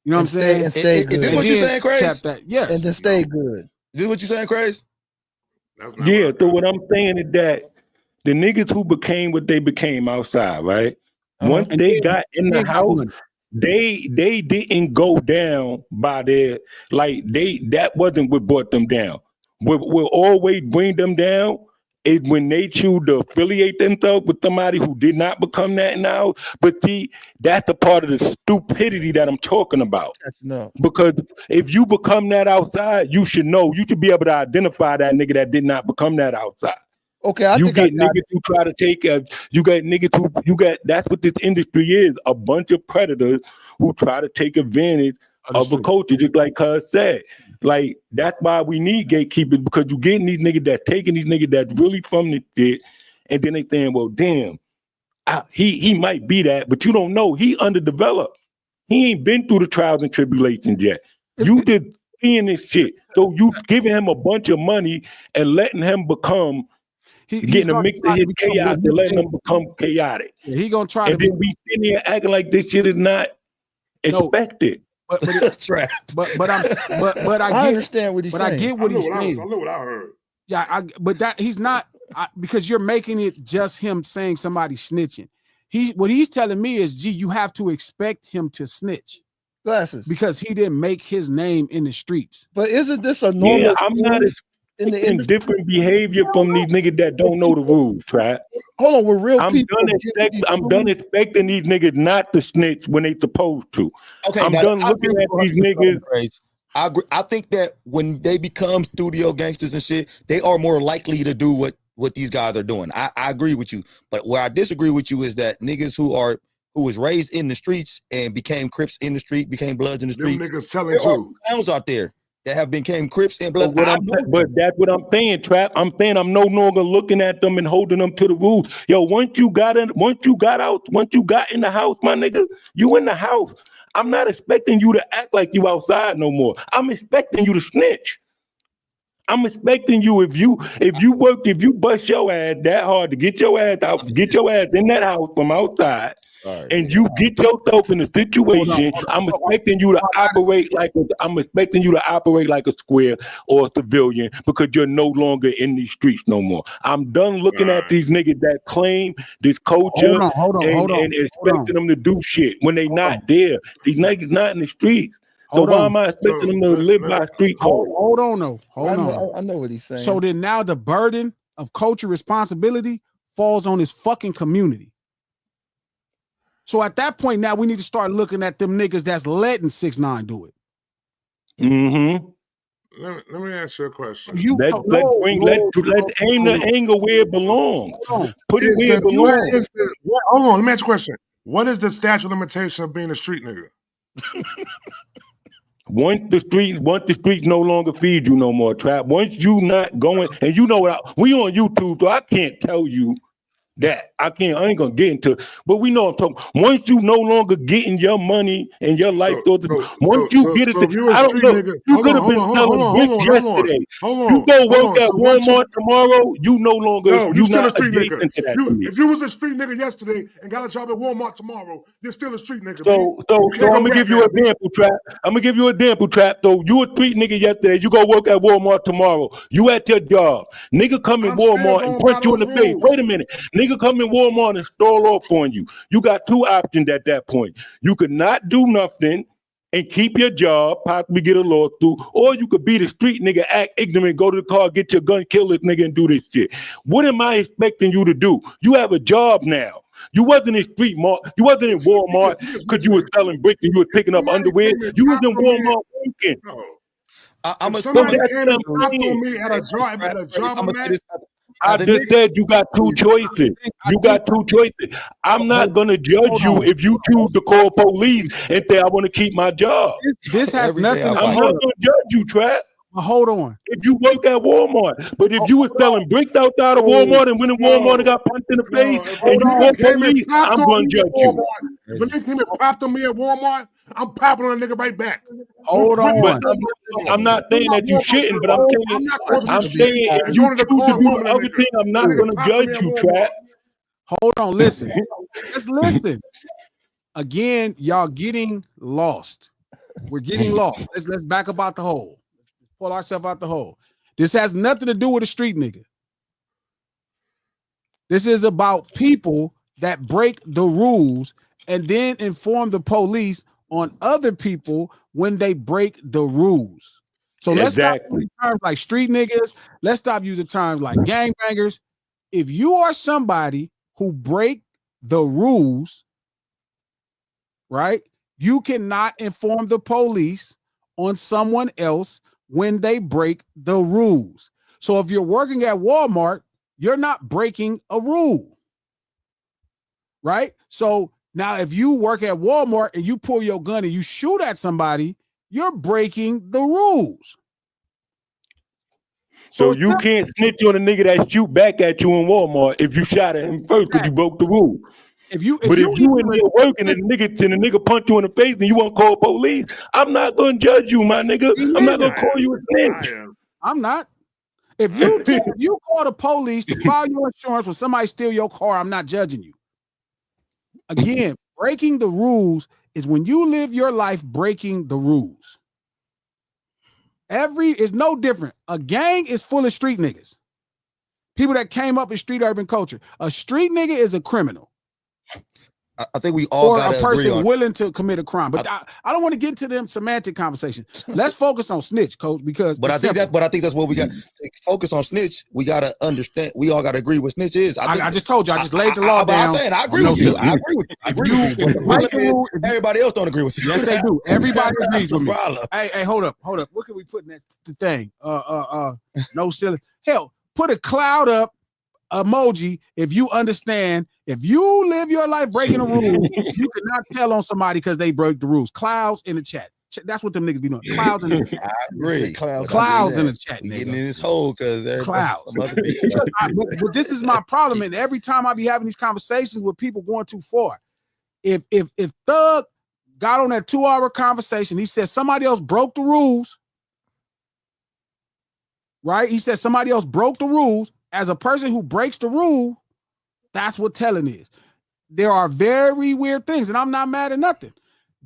You know what I'm saying? And stay good. Is this what you're saying, Crazy? Yes. And then stay good. Is this what you're saying, Crazy? Yeah, so what I'm saying is that the niggas who became what they became outside, right? Once they got in the house, they didn't go down by their, like, that wasn't what brought them down. What will always bring them down is when they choose to affiliate themselves with somebody who did not become that now. But see, that's the part of the stupidity that I'm talking about. No. Because if you become that outside, you should know. You should be able to identify that nigga that did not become that outside. Okay, you get niggas who try to take you got niggas who that's what this industry is, a bunch of predators who try to take advantage of a culture, just like Cuz said. Like, that's why we need gatekeepers, because you getting these niggas that taking these niggas that's really from the shit, and then they saying, well, damn, he might be that, but you don't know. He underdeveloped. He ain't been through the trials and tribulations yet. You just seeing this shit. So you giving him a bunch of money and letting him become getting a mix of his chaos and letting him become chaotic. Yeah, he gonna try and to then we sitting here acting like this shit is not expected. But that's right. But I understand what he's saying. I get what he's saying. I know what I heard. Yeah, but that he's not because you're making it just him saying somebody snitching. What he's telling me is, you have to expect him to snitch. Glasses. Because he didn't make his name in the streets. But isn't this a normal? Yeah, I'm not expecting different behavior from these niggas that don't know the rules, Trap. Hold on, we're real people. I'm done expecting these niggas not to snitch when they supposed to. Okay, I'm done looking at these niggas. I agree. I think that when they become studio gangsters and shit, they are more likely to do what these guys are doing. I agree with you. But where I disagree with you is that niggas who was raised in the streets and became Crips in the street, became Bloods in the streets. Them niggas telling there too. are clowns out there that have became Crips and Bloods. But that's what I'm saying, Trap. I'm saying I'm no longer looking at them and holding them to the rules. Yo, once you got in the house, my nigga, you in the house. I'm not expecting you to act like you outside no more. I'm expecting you to snitch. I'm expecting you if you bust your ass that hard to get your ass out, get your ass in that house from outside. And you get yourself in a situation. I'm expecting you to operate like a square or a civilian, because you're no longer in these streets no more. I'm done looking at these niggas that claim this culture and expecting them to do shit when they not there. These niggas not in the streets. So why am I expecting them to live by street code? Hold on. I know what he's saying. So then now the burden of culture responsibility falls on his fucking community. So at that point, now we need to start looking at them niggas that's letting 6ix9ine do it. Mm-hmm. Let me ask you a question. Let's aim the anger where it belongs. Put it where it belongs. Hold on, let me ask you a question. What is the statute of limitation of being a street nigga? Once the streets no longer feed you no more, Trap. Once you not going, and you know what, we on YouTube, so I can't tell you that. I ain't gonna get into it, but we know I'm talking. Once you no longer getting your money and your life, once you get it, I don't know. You could have been selling bricks yesterday. You go work at Walmart tomorrow, you no longer. No, you still a street nigga. If you was a street nigga yesterday and got a job at Walmart tomorrow, you're still a street nigga. So I'm gonna give you an example, Trap. I'm gonna give you an example, Trap. So you a street nigga yesterday, you go work at Walmart tomorrow. You at your job, nigga come in Walmart and punch you in the face. Wait a minute, nigga nigga come in Walmart and stall off on you, you got two options at that point. You could not do nothing and keep your job, possibly get a lawsuit, or you could be the street nigga, act ignorant, go to the car, get your gun, kill this nigga, and do this shit. What am I expecting you to do? You have a job now. You wasn't in you wasn't in Walmart because you were selling bricks and you were picking up underwear. You was in Walmart working. I'm a somebody came and popped on me at a job on that. I just said you got two choices. You got two choices. I'm not gonna judge you if you choose to call police and say I want to keep my job. This has nothing. I'm not gonna judge you, Trap. Hold on. If you work at Walmart, but if you were selling bricks outside of Walmart and went in Walmart and got punched in the face and you call police, I'm gonna judge you. When they came and popped on me at Walmart, I'm popping on a nigga right back. Hold on. But I'm not saying that you shouldn't, but I'm saying if you choose to do the other thing, I'm not gonna judge you, Trap. Hold on, listen. Let's listen. Again, y'all getting lost. We're getting lost. Let's back up out the hole. Pull ourselves out the hole. This has nothing to do with a street nigga. This is about people that break the rules and then inform the police on other people when they break the rules. So let's stop using terms like street niggas. Let's stop using terms like gangbangers. If you are somebody who break the rules, right, you cannot inform the police on someone else when they break the rules. So if you're working at Walmart, you're not breaking a rule, right? So now if you work at Walmart and you pull your gun and you shoot at somebody, you're breaking the rules. So you can't snitch on a nigga that shoot back at you in Walmart if you shot at him first because you broke the rule. If you in there working and the nigga punch you in the face and you want to call police, I'm not gonna judge you, my nigga. I'm not gonna call you a snitch. I'm not. If you call the police to file your insurance when somebody steal your car, I'm not judging you. Again, breaking the rules is when you live your life breaking the rules. It's no different. A gang is full of street niggas. People that came up in street urban culture. A street nigga is a criminal. I think we all got a person willing to commit a crime, but I don't want to get into them semantic conversation. Let's focus on snitch, coach, because I think that's what we got to focus on. Snitch, we gotta understand. We all gotta agree what snitch is. I just told you. I just laid the law down. I agree with you. I agree with you. Everybody else don't agree with you. Yes, they do. Everybody agrees with me. Hey, hold up. What can we put in that thing? No silly. Hell, put a cloud up emoji if you understand. If you live your life breaking the rules, you cannot tell on somebody because they broke the rules. Clouds in the chat. That's what them niggas be doing. Clouds in the chat. I agree. Clouds in the chat. We getting in this hole because clouds. But this is my problem, and every time I be having these conversations with people going too far. If Thug got on that 2-hour conversation, he said somebody else broke the rules. Right? He said somebody else broke the rules. As a person who breaks the rule, that's what telling is. There are very weird things, and I'm not mad at nothing.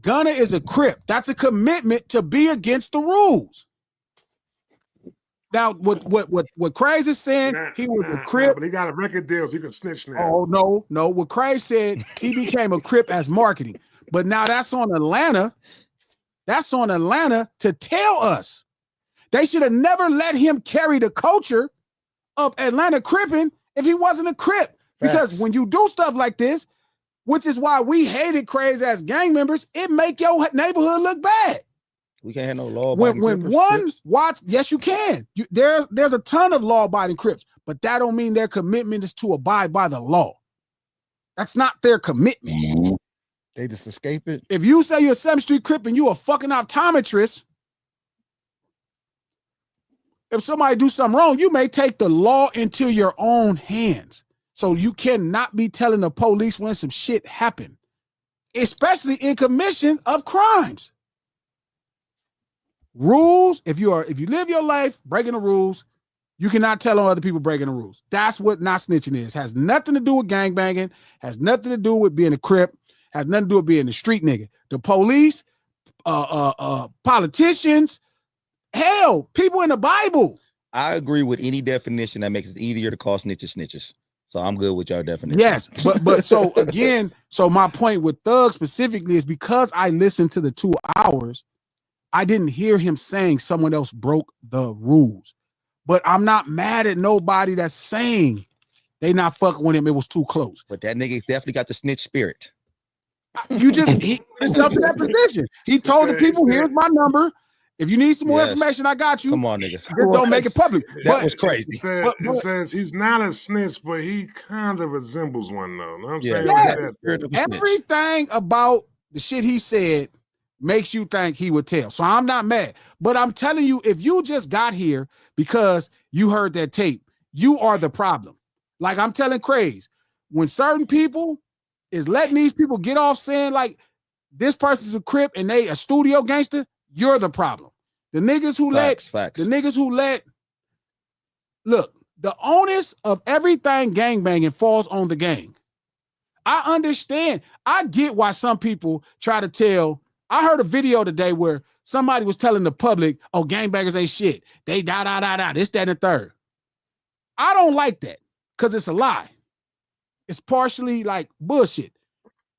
Gunna is a Crip. That's a commitment to be against the rules. Now, what Craze is saying, he was a Crip. But he got a record deal, so he can snitch now. Oh, no. What Craze said, he became a Crip as marketing. But now that's on Atlanta. That's on Atlanta to tell us. They should have never let him carry the culture of Atlanta Cripping if he wasn't a Crip. Because when you do stuff like this, which is why we hated Crazy as gang members, it make your neighborhood look bad. We can't have no law. When one watch, yes, you can. There's a ton of law-abiding Crips, but that don't mean their commitment is to abide by the law. That's not their commitment. Mm-hmm. They just escape it. If you say you're a 7th Street Crip and you a fucking optometrist, if somebody do something wrong, you may take the law into your own hands. So you cannot be telling the police when some shit happened, especially in commission of crimes. Rules, if you live your life breaking the rules, you cannot tell on other people breaking the rules. That's what not snitching is. Has nothing to do with gangbanging, has nothing to do with being a Crip, has nothing to do with being a street nigga. The police, politicians, hell, people in the Bible. I agree with any definition that makes it easier to call snitches snitches. So I'm good with your definition. Yes, but so again, so my point with Thug specifically is because I listened to the 2 hours, I didn't hear him saying someone else broke the rules. But I'm not mad at nobody that's saying they not fucking with him. It was too close. But that nigga's definitely got the snitch spirit. He put himself in that position. He told the people, here's my number. If you need some more information, I got you. Come on, nigga. Just don't make it public. That was crazy. It says he's not a snitch, but he kind of resembles one, though. Know what I'm saying? Yeah. Everything about the shit he said makes you think he would tell. So I'm not mad. But I'm telling you, if you just got here because you heard that tape, you are the problem. Like I'm telling Craze, when certain people is letting these people get off saying like this person's a Crip and they a studio gangster, you're the problem. The niggas who look, the onus of everything gangbanging falls on the gang. I understand. I get why some people try to tell. I heard a video today where somebody was telling the public, oh, gangbangers ain't shit. They this, that, and the third. I don't like that because it's a lie. It's partially like bullshit.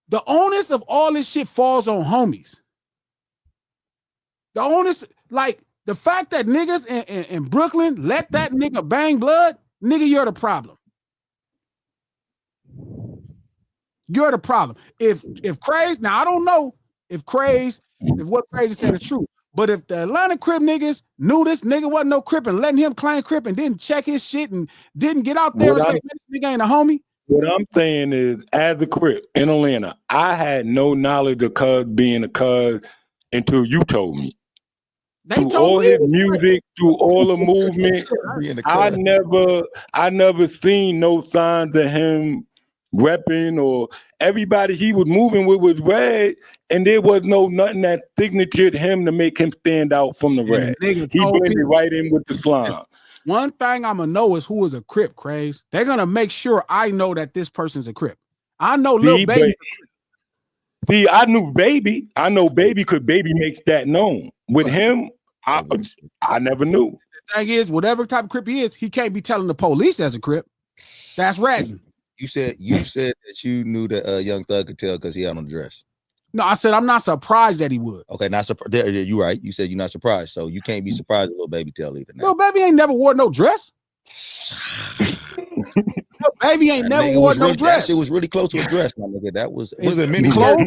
The onus of all this shit falls on homies. The onus, like the fact that niggas in Brooklyn let that nigga bang blood, nigga, you're the problem. You're the problem. If Craze, now I don't know if what Crazy said is true, but if the Atlanta Crip niggas knew this nigga wasn't no Crip and letting him claim Crip and didn't check his shit and didn't get out there and say this nigga ain't a homie. What I'm saying is, as a Crip in Atlanta, I had no knowledge of Cuz being a Cuz until you told me. Through all his music, through all the movement, I never seen no signs of him repping or everybody he was moving with was red, and there was nothing that signatured him to make him stand out from the red. He blended right in with the slime. One thing I'm gonna know is who is a Crip, Craze. They're gonna make sure I know that this person's a Crip. I know Lil Baby. See, I knew Baby. I know Baby because Baby makes that known. With him, I never knew. The thing is, whatever type of Crip he is, he can't be telling the police as a Crip. That's ratting. You said that you knew that Young Thug could tell because he had on the dress. No, I said I'm not surprised that he would. Okay, not surprised. You right. You said you're not surprised, so you can't be surprised Lil Baby tell either. Lil Baby ain't never wore no dress. Lil Baby ain't never wore no dress. It was really close to a dress, my nigga. That was it mini skirt?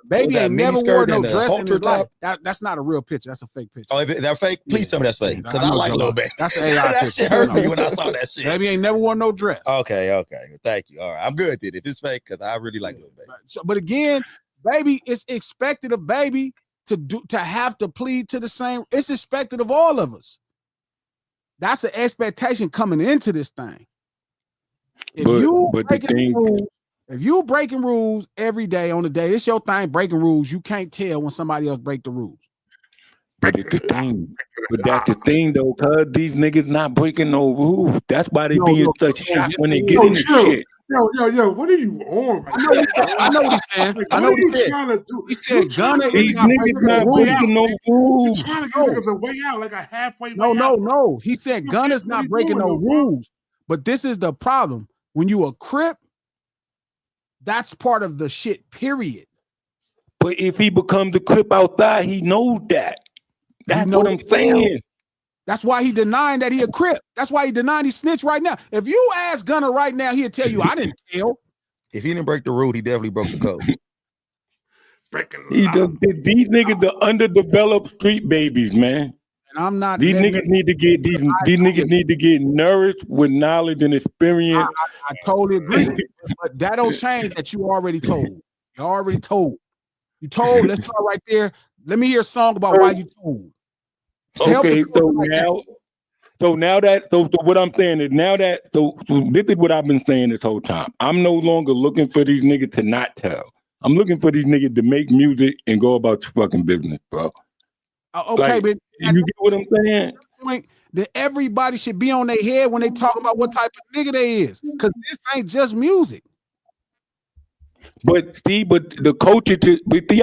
Baby ain't never wore no dress in his life. That's not a real picture. That's a fake picture. Oh, is that fake? Please tell me that's fake. Because I like Lil Baby. That's an AI that picture. Shit hurt me when I saw that shit. Baby ain't never wore no dress. Okay. Thank you. All right, I'm good. If it's fake, because I really like Lil Baby. So, but again, Baby, it's expected of Baby to have to plead to the same. It's expected of all of us. That's an expectation coming into this thing. If you breaking rules every day on the day, it's your thing breaking rules. You can't tell when somebody else break the rules. But it's the thing. But that's the thing though, cuz these niggas not breaking no rules. That's why they be in such shock when they get in the shit. Yo, what are you on? I know what he's saying. I know what he's trying to do. He said, "Gunna, these niggas not breaking no rules." He's trying to give niggas a way out, like a halfway way out. No. He said, "Gunna's not breaking no rules." But this is the problem. When you a Crip, that's part of the shit. Period. But if he becomes a Crip outside, he knows that. That's what I'm saying. That's why he denying that he a Crip. That's why he denying he snitched right now. If you ask Gunna right now, he'll tell you, I didn't tell. If he didn't break the rule, he definitely broke the code. These niggas are underdeveloped street babies, man. And I'm not. These niggas need to get these niggas need to get nourished with knowledge and experience. I totally agree, but that don't change that you already told. You already told. You told. Let's start right there. Let me hear a song about why you told. Okay, so what I'm saying is this is what I've been saying this whole time. I'm no longer looking for these niggas to not tell. I'm looking for these niggas to make music and go about your fucking business, bro. Okay, but you get what I'm saying? Point that everybody should be on their head when they talk about what type of nigga they is, because this ain't just music. But the culture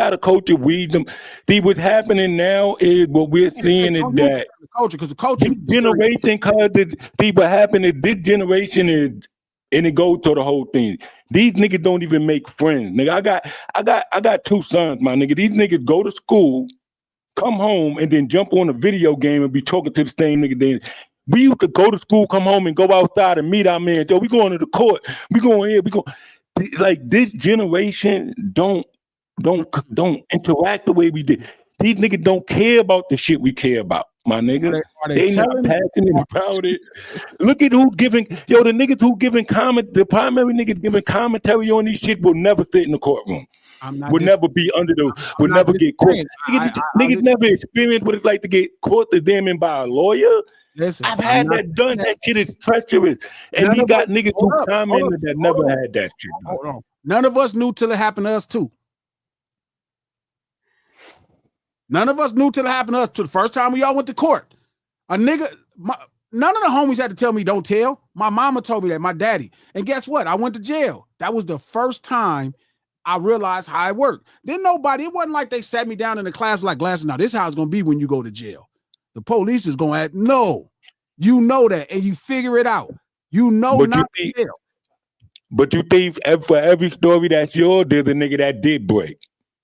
how the culture weed them. See, what's happening now is what we're seeing is that the culture, because the culture generation, cause see what happened is this generation is And it goes to the whole thing. These niggas don't even make friends. Nigga, I got 2 sons, my nigga. These niggas go to school, come home, and then jump on a video game and be talking to the same nigga. Then we used to go to school, come home, and go outside and meet our man. Yo, we going to the court. We going here. We go. Like this generation don't interact the way we did. These niggas don't care about the shit we care about, my nigga. They not passionate about it. Look at who giving, the niggas who giving comment, the primary niggas giving commentary on these shit will never sit in the courtroom. Would never be under the, would never get caught. Niggas never experienced what it's like to get caught examined by a lawyer. Listen, I've had that done. That shit is treacherous. And we got niggas who commented that never had that shit. Hold on. None of us knew till it happened to us too. None of us knew till it happened to us. To the first time we all went to court. A nigga, none of the homies had to tell me don't tell. My mama told me that, my daddy. And guess what? I went to jail. That was the first time I realized how it worked. Then nobody, it wasn't like they sat me down in the class like, Glass, now this is how it's going to be when you go to jail. The police is going to act, no. You know that, and you figure it out. You know but not to tell. But you think for every story that's yours, there's a nigga that did break.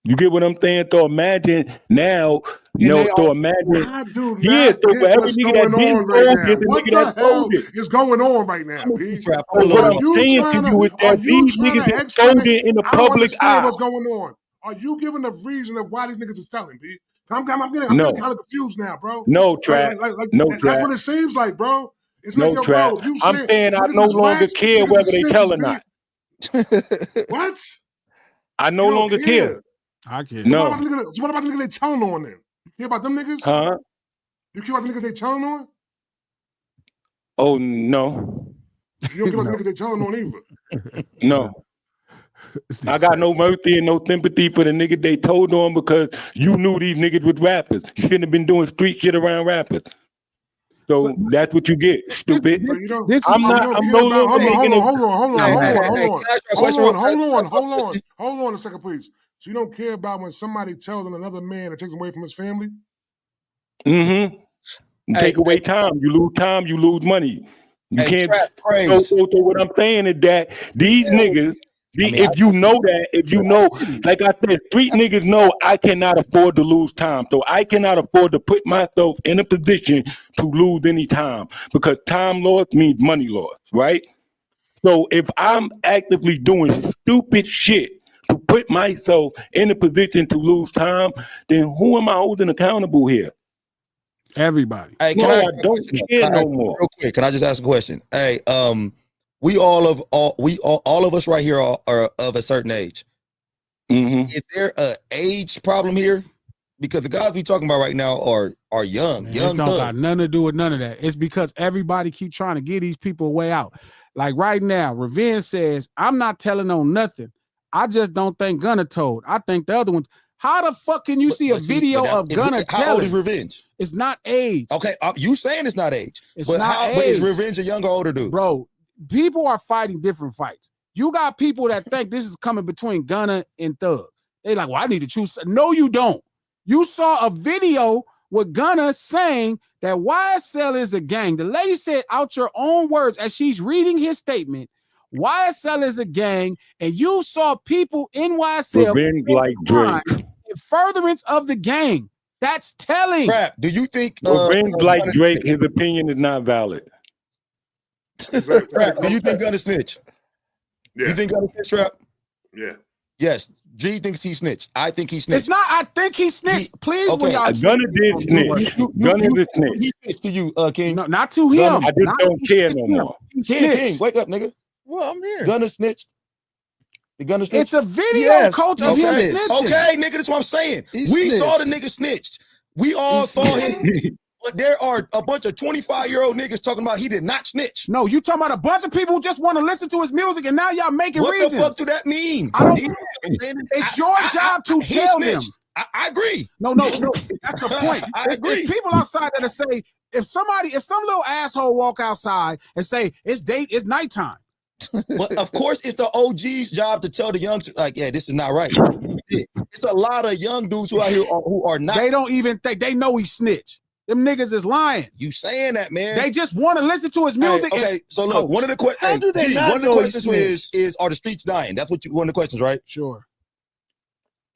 You get what I'm saying? So imagine now, so imagine. So for every nigga that did break, there's a nigga that told it. Is going on right now, P? What I'm saying to you is that these niggas is told it in the public eye. What's going on? Are you giving the reason of why these niggas is telling, P? I'm getting kind of confused now, bro. No, Trap. No, Trap. That's what it seems like, bro. It's no, like, Trap. Bro, I'm saying I no longer care whether they tell or not. What? I no longer care. I care. No. So what about the niggas they telling on then? You care about them niggas? Huh? You care about the niggas they telling on? Oh, no. You don't care about the niggas they telling on either? No. I got no mercy and no sympathy for the nigga they told on because you knew these niggas was rappers. You shouldn't have been doing street shit around rappers. So that's what you get, stupid. I'm no longer making a... Hold on a second, please. So you don't care about when somebody tells on another man that takes him away from his family? Mm-hmm. You take away time. You lose time, you lose money. You can't... So what I'm saying is that these niggas... if you know, like I said, street niggas know I cannot afford to lose time. So I cannot afford to put myself in a position to lose any time because time lost means money lost, right? So if I'm actively doing stupid shit to put myself in a position to lose time, then who am I holding accountable here? Everybody. Hey, I don't care no more. Real quick, can I just ask a question? Hey, all of us right here are of a certain age. Mm-hmm. Is there an age problem here? Because the guys we talking about right now are young. Man, young. It don't got nothing to do with none of that. It's because everybody keep trying to get these people a way out. Like right now, Revenge says, I'm not telling on nothing. I just don't think Gunna told. I think the other ones. How the fuck can you see a video of Gunna telling? How old is Revenge? It's not age. Okay, you saying it's not age. It's not age. But is Revenge a younger or older dude? Bro, people are fighting different fights. You got people that think this is coming between Gunna and Thug. They like, well, I need to choose. No, you don't. You saw a video with Gunna saying that YSL is a gang. The lady said out your own words as she's reading his statement, YSL is a gang, and you saw people in YSL Revenge like Drake in furtherance of the gang. That's telling. Trap, do you think Revenge like Drake, his opinion is not valid? Trap, do you think Gunna snitch? Yeah. You think Gunna snitch, Trap? Yeah. Yes. G thinks he snitched. I think he snitched. It's not. I think he snitched. Please, when y'all Gunna did snitch. Gunna did snitch. He snitched to you, King. No, not to him. I just don't care no more. King, wake up, nigga. Well, I'm here. Gunna snitched. The Gunna snitched. It's a video, coach, of him okay. snitching. Okay, nigga, that's what I'm saying. We saw the nigga snitched. We all saw him. But there are a bunch of 25-year-old niggas talking about he did not snitch. No, you talking about a bunch of people who just want to listen to his music, and now y'all making reasons. What the fuck do that mean? It's your job to tell them. I agree. No, that's the point. I agree. It's people outside that say, if some little asshole walk outside and say it's nighttime. But of course, it's the OG's job to tell the youngsters, like, yeah, this is not right. It's a lot of young dudes who out here who are not. They don't even think they know he snitch. Them niggas is lying. You saying that, man? They just want to listen to his music. Hey, okay, so look, one of the questions. One of the questions is, are the streets dying? That's what one of the questions, right? Sure.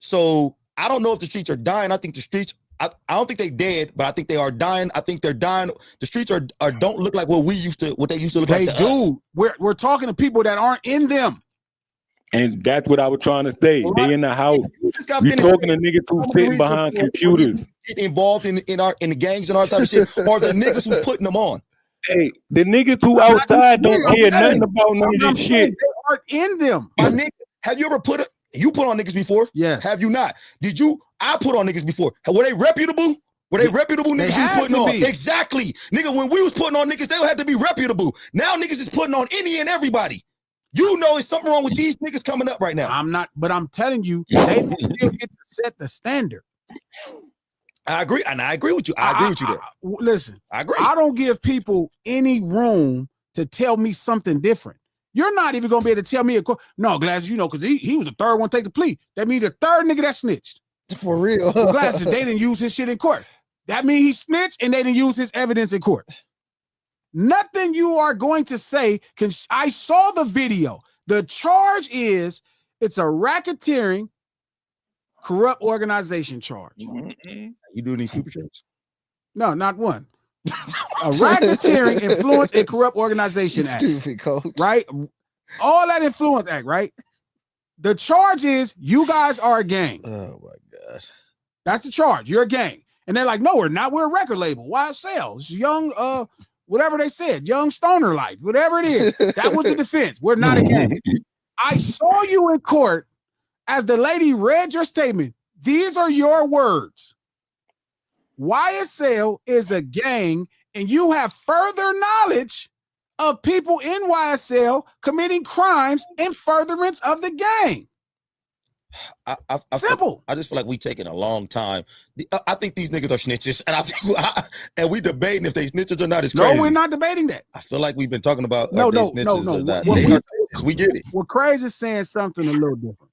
So I don't know if the streets are dying. I think the streets. I don't think they dead, but I think they are dying. I think they're dying. The streets are don't look like what they used to look like to us. We're talking to people that aren't in them. And that's what I was trying to say. Right. They in the house. You talking to niggas who sitting behind computers. Get involved in the gangs and all that type of shit, or the niggas who's putting them on. Hey, the niggas who outside don't care nothing about none of this shit. They aren't in them. My nigga, have you ever put on niggas before? Yes. Have you not? Did you? I put on niggas before. Were they reputable? Were they reputable niggas you was putting on? Exactly. Nigga, when we was putting on niggas, they had to be reputable. Now niggas is putting on any and everybody. You know it's something wrong with these niggas coming up right now. I'm not, but I'm telling you, they still get to set the standard. I agree, and I agree with you. I agree with you there. Listen, I agree. I don't give people any room to tell me something different. You're not even gonna be able to tell me no, Glasses, you know, because he was the third one to take the plea. That means the third nigga that snitched. For real. Glasses, they didn't use his shit in court. That means he snitched and they didn't use his evidence in court. Nothing you are going to say I saw the video. The charge is it's a racketeering, corrupt organization charge. You doing these super chats? No, not one. A racketeering, influence, and corrupt organization act. Stupid, coach. Right? All that influence act, right? The charge is you guys are a gang. Oh my gosh. That's the charge. You're a gang. And they're like, no, we're not. We're a record label. YSL. It's young, whatever they said, young stoner life, whatever it is. That was the defense. We're not a gang. I saw you in court as the lady read your statement. These are your words. YSL is a gang, and you have further knowledge of people in YSL committing crimes in furtherance of the gang. Simple. I just feel like we taking a long time. I think these niggas are snitches, and I think and we debating if they snitches or not. It's crazy. No, we're not debating that. I feel like we've been talking about no. We get it. Well, Crazy is saying something a little different.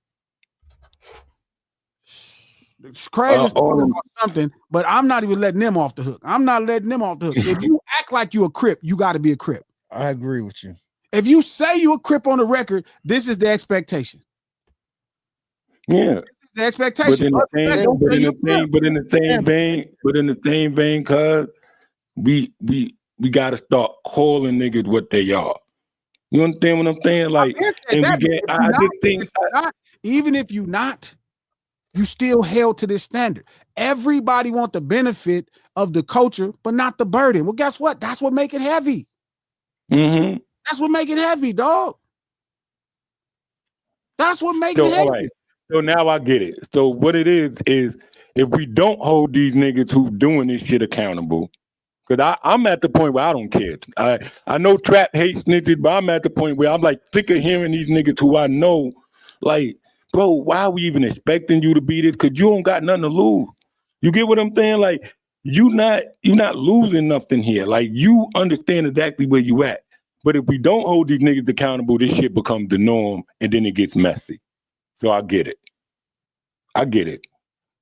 Crazy is talking about something, but I'm not even letting them off the hook. I'm not letting them off the hook. If you act like you a Crip, you got to be a Crip. I agree with you. If you say you a Crip on the record, this is the expectation. Yeah. The expectation. But in the same vein, cuz we gotta start calling niggas what they are. You understand what I'm saying? Like, even if you not, you still held to this standard. Everybody want the benefit of the culture, but not the burden. Well, guess what? That's what make it heavy. Mm-hmm. That's what make it heavy, dog. That's what make it heavy. All right. So now I get it. So what it is if we don't hold these niggas who doing this shit accountable, because I'm at the point where I don't care. I know Trap hates snitches, but I'm at the point where I'm like sick of hearing these niggas who I know, like, bro, why are we even expecting you to be this? Because you don't got nothing to lose. You get what I'm saying? Like, you're not losing nothing here. Like, you understand exactly where you at. But if we don't hold these niggas accountable, this shit becomes the norm, and then it gets messy. So I get it.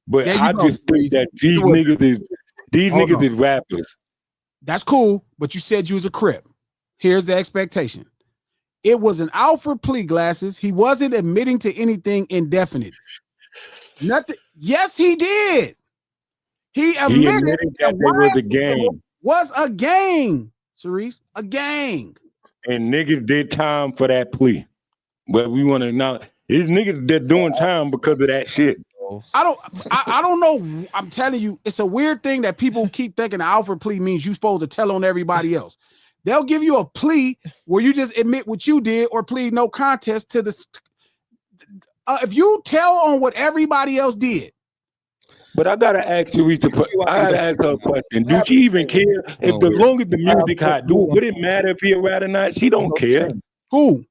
But I just think that these niggas is rappers. That's cool, but you said you was a Crip. Here's the expectation. It was an Alfred plea, Glasses. He wasn't admitting to anything indefinite. Nothing. Yes, he did. He admitted that there was a gang. Was a gang, Cerise. A gang. And niggas did time for that plea. But we want to now. These niggas that doing time because of that shit. I don't know. I'm telling you, it's a weird thing that people keep thinking the Alfred plea means you're supposed to tell on everybody else. They'll give you a plea where you just admit what you did or plead no contest to the. If you tell on what everybody else did. But I gotta ask you, I gotta ask her a question. Do she even care? If as long as the music hot, would it matter if he a rat or not? She don't care. Who?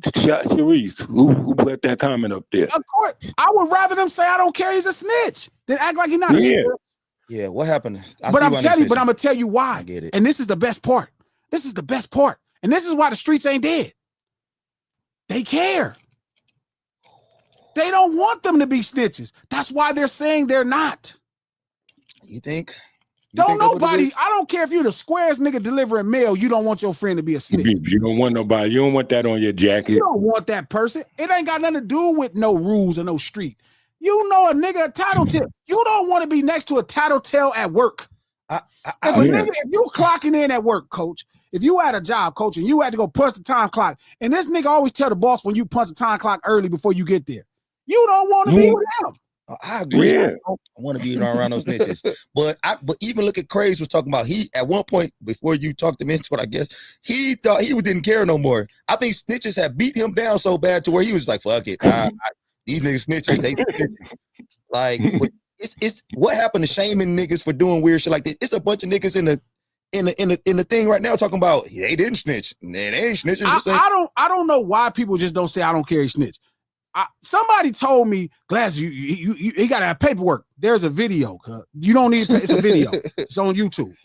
Sharice, who put that comment up there? Of course, I would rather them say I don't care. He's a snitch than act like he's not a snitch. Yeah, what happened? But I'm gonna tell you why. I get it. And this is the best part. This is the best part. And this is why the streets ain't dead. They care. They don't want them to be snitches. That's why they're saying they're not. You think? Don't nobody, I don't care if you're the squarest nigga delivering mail, you don't want your friend to be a snitch. You don't want nobody, you don't want that on your jacket. You don't want that person. It ain't got nothing to do with no rules or no street. You know a nigga a tattletale. You don't want to be next to a tattletale at work. If you clocking in at work, coach, if you had a job, coach, and you had to go punch the time clock, and this nigga always tell the boss when you punch the time clock early before you get there, you don't want to be with him. I agree. Yeah. I want to be around those snitches. But even look at Craze was talking about, he at one point before you talked him into it, I guess he thought he didn't care no more. I think snitches have beat him down so bad to where he was like, fuck it. These niggas snitches, they like it's what happened to shaming niggas for doing weird shit like this. It's a bunch of niggas in the thing right now talking about they didn't snitch. They ain't snitching. I don't know why people just don't say I don't care, snitch. Somebody told me, Glass, you gotta have paperwork. There's a video. You don't need it's a video. It's on YouTube.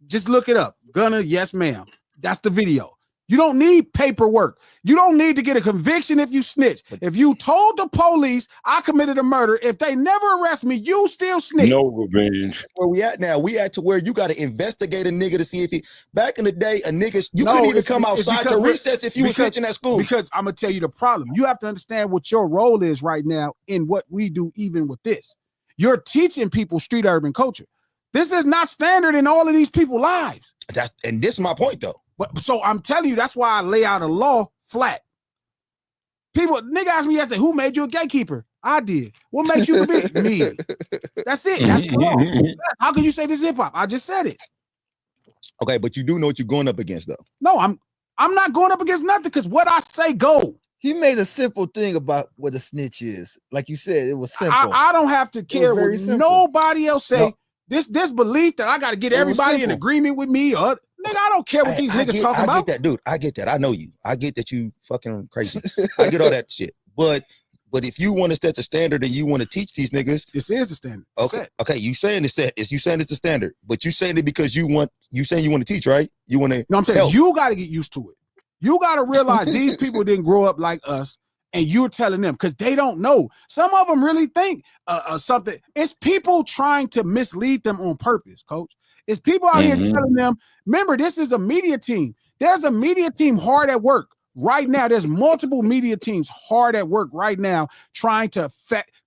Just look it up. Gunna, yes, ma'am. That's the video. You don't need paperwork. You don't need to get a conviction if you snitch. If you told the police I committed a murder, if they never arrest me, you still snitch. No revenge. Where we at now? We at to where you got to investigate a nigga to see if he. Back in the day, a nigga couldn't even come outside to recess if you was snitching at school. Because I'm gonna tell you the problem. You have to understand what your role is right now in what we do. Even with this, you're teaching people street urban culture. This is not standard in all of these people's lives. And this is my point though. But so I'm telling you, that's why I lay out a law flat. Nigga asked me yesterday, who made you a gatekeeper? I did. What made you a bitch? Me. That's it. That's the law. How can you say this hip hop? I just said it. Okay, but you do know what you're going up against, though. No, I'm not going up against nothing because what I say go. He made a simple thing about what a snitch is. Like you said, it was simple. I don't have to care what nobody else say. No. This belief that I got to get everybody in agreement with me or nigga, I don't care what these niggas talking about. I get that, dude. I get that. I know you. I get that you fucking crazy. I get all that shit. But if you want to set the standard and you want to teach these niggas, this is the standard. Okay. You saying it's set. You saying it's the standard, but you saying it because you saying you want to teach, right? You want to. No, I'm saying help. You got to get used to it. You got to realize these people didn't grow up like us. And you're telling them because they don't know. Some of them really think something. It's people trying to mislead them on purpose, coach. It's people out here telling them, remember, this is a media team. There's a media team hard at work right now. There's multiple media teams hard at work right now trying to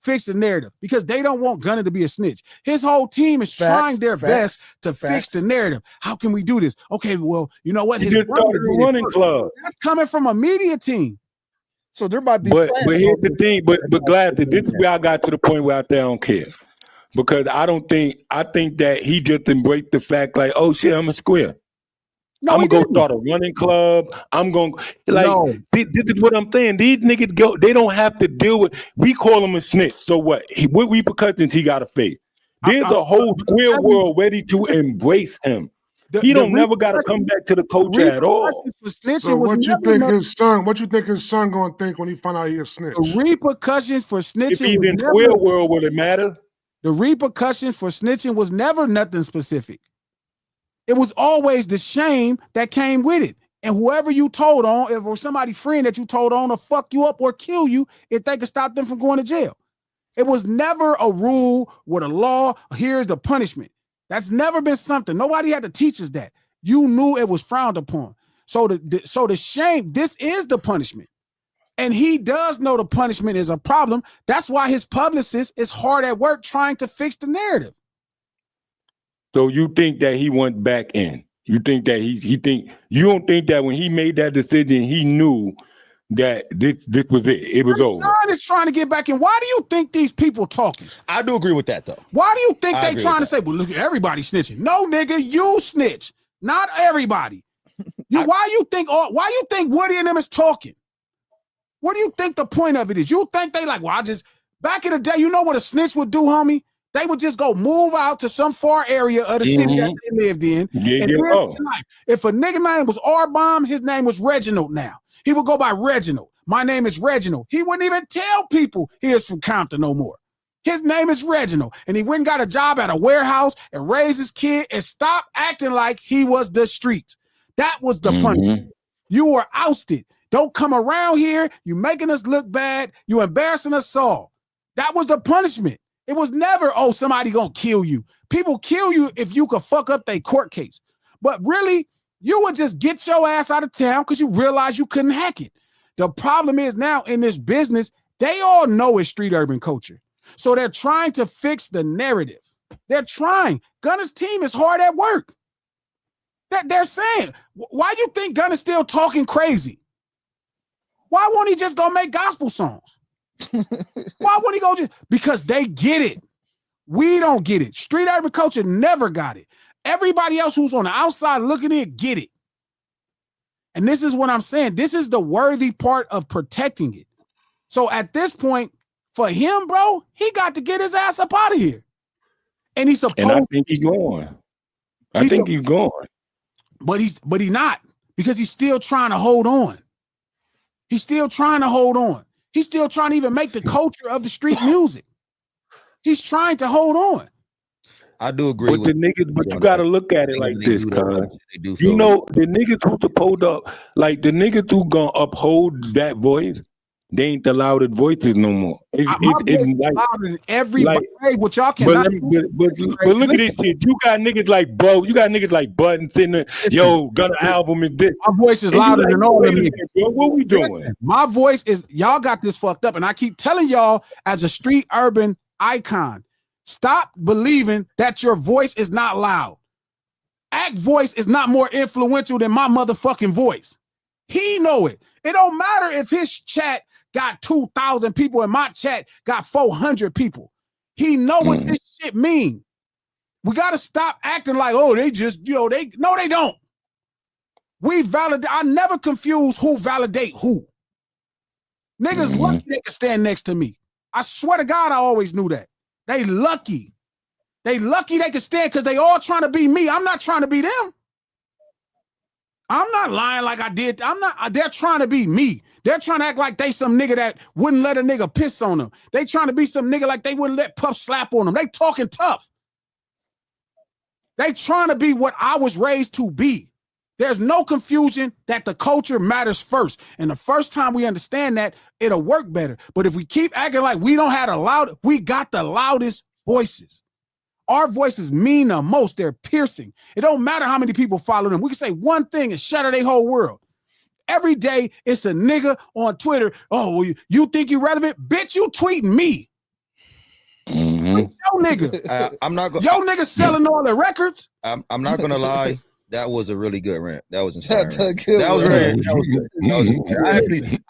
fix the narrative because they don't want Gunna to be a snitch. His whole team is trying their best to fix the narrative. How can we do this? Okay, well, you know what? He just started a running club. That's coming from a media team. So there might be, but here's the thing. But glad that this is where I got to the point where I don't care, because I think that he just embraced the fact like, oh shit, I'm a square. No, I'm gonna start a running club. I'm going this is what I'm saying. These niggas go. They don't have to deal with. We call him a snitch. So what? What repercussions he got to face? There's a whole square world ready to embrace him. He never got to come back to the culture at all. So what you think his son gonna think when he find out he a snitch? The repercussions for snitching. If he's in square world, would it matter? The repercussions for snitching was never nothing specific. It was always the shame that came with it. And whoever you told on, if or somebody friend that you told on to fuck you up or kill you if they could stop them from going to jail. It was never a rule with a law. Here's the punishment. That's never been something. Nobody had to teach us that. You knew it was frowned upon. So the shame, this is the punishment. And he does know the punishment is a problem. That's why his publicist is hard at work trying to fix the narrative. So you think that he went back in? You think that you don't think that when he made that decision, he knew that this was it. It was over. God is trying to get back in. Why do you think these people talking? I do agree with that though. Why do you think they trying to say, well, look, everybody snitching? No, nigga, you snitch, not everybody. Why you think Woody and them is talking? What do you think the point of it is? You think they like, well, back in the day, you know what a snitch would do, homie? They would just go move out to some far area of the city that they lived in. If a nigga name was R-Bomb, his name was Reginald now. He would go by Reginald. My name is Reginald. He wouldn't even tell people he is from Compton no more. His name is Reginald. And he went and got a job at a warehouse and raised his kid and stopped acting like he was the streets. That was the punishment. You were ousted. Don't come around here. You making us look bad. You embarrassing us all. That was the punishment. It was never, oh, somebody gonna kill you. People kill you if you could fuck up their court case. But really, you would just get your ass out of town because you realize you couldn't hack it. The problem is now in this business, they all know it's street urban culture. So they're trying to fix the narrative. They're trying. Gunna's team is hard at work. They're saying, why you think Gunna's still talking crazy? Why won't he just go make gospel songs? Why won't he go just? Because they get it. We don't get it. Street urban culture never got it. Everybody else who's on the outside looking in get it. And this is what I'm saying. This is the worthy part of protecting it. So at this point, for him, bro, he got to get his ass up out of here. And he's supposed. And I think he's going. I think he's going. But he's not, because he's still trying to hold on. He's still trying to hold on. He's still trying to even make the culture of the street music. He's trying to hold on. I do agree. But with the niggas, but you gotta look at it like this, cuz. You You know, the niggas who supposed up, like the niggas who gonna uphold that voice, they ain't the loudest voices no more. It's like louder than everybody. Like, what y'all cannot. But look at this shit. You got niggas like Button sitting there. Yo, Gunna album is this. My voice is louder than all of them. What we doing? Listen, my voice is. Y'all got this fucked up, and I keep telling y'all as a street urban icon, stop believing that your voice is not loud. Act voice is not more influential than my motherfucking voice. He know it. It don't matter if his chat got 2,000 people and my chat got 400 people. He know what this shit mean. We got to stop acting like, oh, they just, no, they don't. We validate. I never confuse who validate who. Niggas lucky they can stand next to me. I swear to God, I always knew that. They lucky. They lucky they can stand because they all trying to be me. I'm not trying to be them. I'm not lying like I did. They're trying to be me. They're trying to act like they some nigga that wouldn't let a nigga piss on them. They trying to be some nigga like they wouldn't let Puff slap on them. They talking tough. They trying to be what I was raised to be. There's no confusion that the culture matters first. And the first time we understand that, it'll work better. But if we keep acting like we don't have we got the loudest voices. Our voices mean the most. They're piercing. It don't matter how many people follow them. We can say one thing and shatter their whole world. Every day, it's a nigga on Twitter. Oh, well, you think you relevant? Bitch, you tweeting me. Tweet your nigga. I'm not going. Yo nigga selling all the records. I'm not gonna lie. That was a really good rant. That was inspiring. That was very.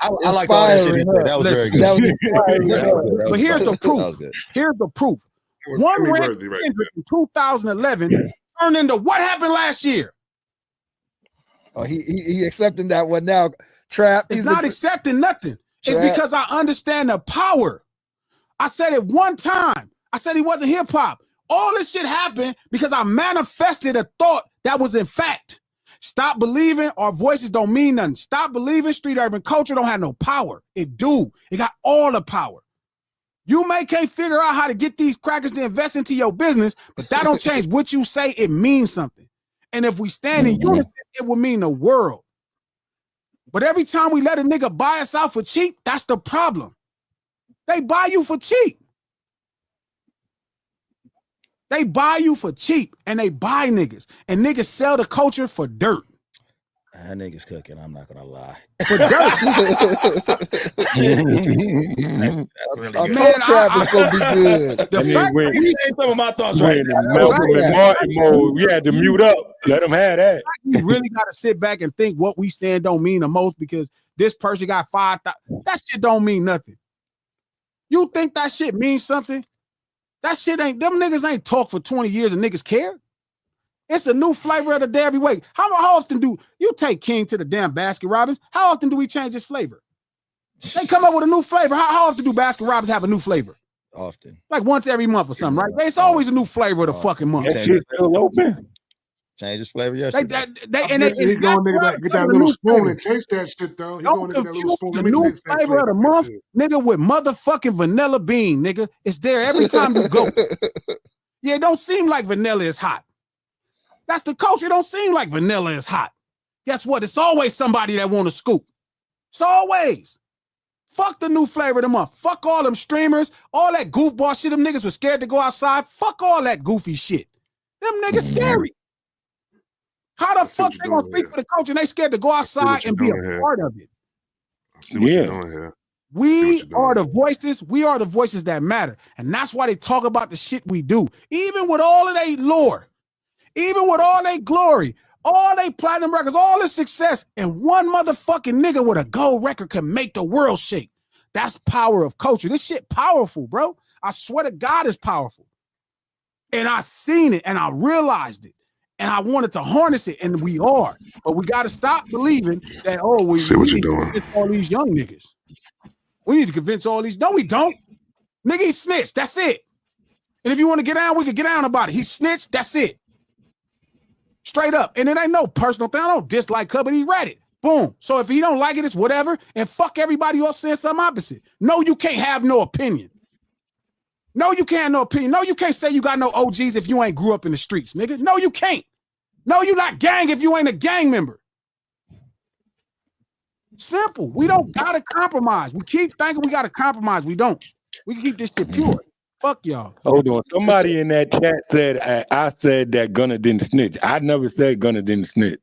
I like all that shit. That was very good. But here's the proof. Here's the proof. One rant in 2011 turned into what happened last year. Oh, he accepting that one now. Trap. He's not accepting nothing. It's because I understand the power. I said it one time. I said he wasn't hip hop. All this shit happened because I manifested a thought that was in fact. Stop believing our voices don't mean nothing. Stop believing street urban culture don't have no power. It do. It got all the power. You can't figure out how to get these crackers to invest into your business, but that don't change what you say. It means something. And if we stand in unison, it will mean the world. But every time we let a nigga buy us out for cheap, that's the problem. They buy you for cheap. They buy you for cheap, and they buy niggas. And niggas sell the culture for dirt. That nigga's cooking, I'm not gonna lie. For dirt. Man, trap is gonna be good. The fact that he ain't some of my thoughts right now. Malcolm and Martin mode, we had to mute up. Let them have that. You really got to sit back and think what we saying don't mean the most because this person got 5,000. That shit don't mean nothing. You think that shit means something? That shit ain't, them niggas ain't talk for 20 years and niggas care. It's a new flavor of the day every week. How often do you take King to the damn Baskin Robbins? How often do we change his flavor? They come up with a new flavor. How often do Baskin Robbins have a new flavor? Often. Like once every month or something, right? It's always a new flavor of the fucking month. That shit's still open. Change his flavor yesterday. He going to get that little spoon and taste that shit though. He going to get that little spoon. The new flavor of the month, nigga, with motherfucking vanilla bean, nigga. It's there every time you go. Yeah, it don't seem like vanilla is hot. That's the culture. It don't seem like vanilla is hot. Guess what? It's always somebody that want to scoop. It's always. Fuck the new flavor of the month. Fuck all them streamers, all that goofball shit. Them niggas was scared to go outside. Fuck all that goofy shit. Them niggas scary. How the fuck they gonna speak for the culture and they scared to go outside and be a part of it? I see what you're doing here. We are the voices. We are the voices that matter. And that's why they talk about the shit we do. Even with all of their lore, even with all their glory, all they platinum records, all the success, and one motherfucking nigga with a gold record can make the world shake. That's power of culture. This shit powerful, bro. I swear to God it's powerful. And I seen it and I realized it. And I wanted to harness it, and we are. But we got to stop believing that, we see what you're doing. All these young niggas. We need to convince all these. No, we don't. Nigga, he snitched. That's it. And if you want to get down, we could get down about it. He snitched. That's it. Straight up. And it ain't no personal thing. I don't dislike her, but he read it. Boom. So if he don't like it, it's whatever. And fuck everybody else saying something opposite. No, you can't have no opinion. No, you can't have no opinion. No, you can't say you got no OGs if you ain't grew up in the streets, nigga. No, you can't. No, you not gang if you ain't a gang member. Simple. We don't gotta compromise. We keep thinking we gotta compromise. We don't. We can keep this shit pure. Fuck y'all. Hold on. Somebody in that chat said I said that Gunna didn't snitch. I never said Gunna didn't snitch.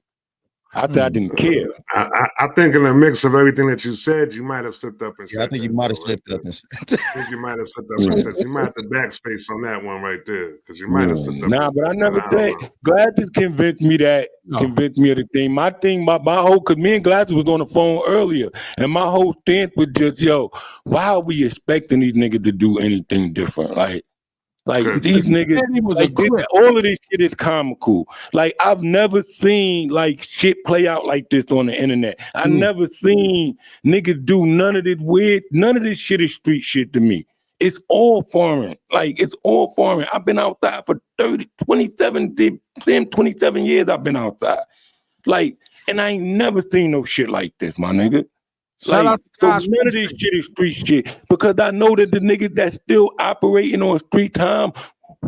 I thought I didn't care. I think in the mix of everything that you said, you might have slipped up and said. I think you might have slipped up and said. I think you might have slipped up and said. You might have to backspace on that one right there because you might have slipped up. Nah, but I never said. Gladys convinced me that. Convinced me of the thing. My thing, my whole, because me and Gladys was on the phone earlier, and my whole stance was just, why are we expecting these niggas to do anything different? Like these niggas, all of this shit is comical. Like I've never seen like shit play out like this on the internet. I never seen niggas do none of this weird, none of this shit is street shit to me. It's all foreign. Like it's all foreign. I've been outside for 27 years I've been outside. Like, and I ain't never seen no shit like this, my nigga. Like, so none of this shit is street shit because I know that the niggas that still operating on street time,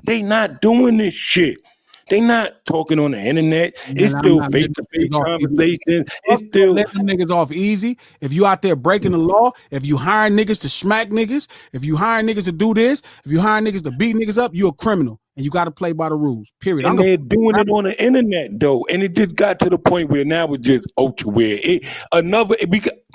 they not doing this shit. They not talking on the internet. It's still face-to-face conversations. It's still letting niggas off easy. If you out there breaking the law, if you hiring niggas to smack niggas, if you hiring niggas to do this, if you hiring niggas to beat niggas up, you a criminal. And you got to play by the rules, period. And they're doing it on the internet, though. And it just got to the point where now it's just ultra weird.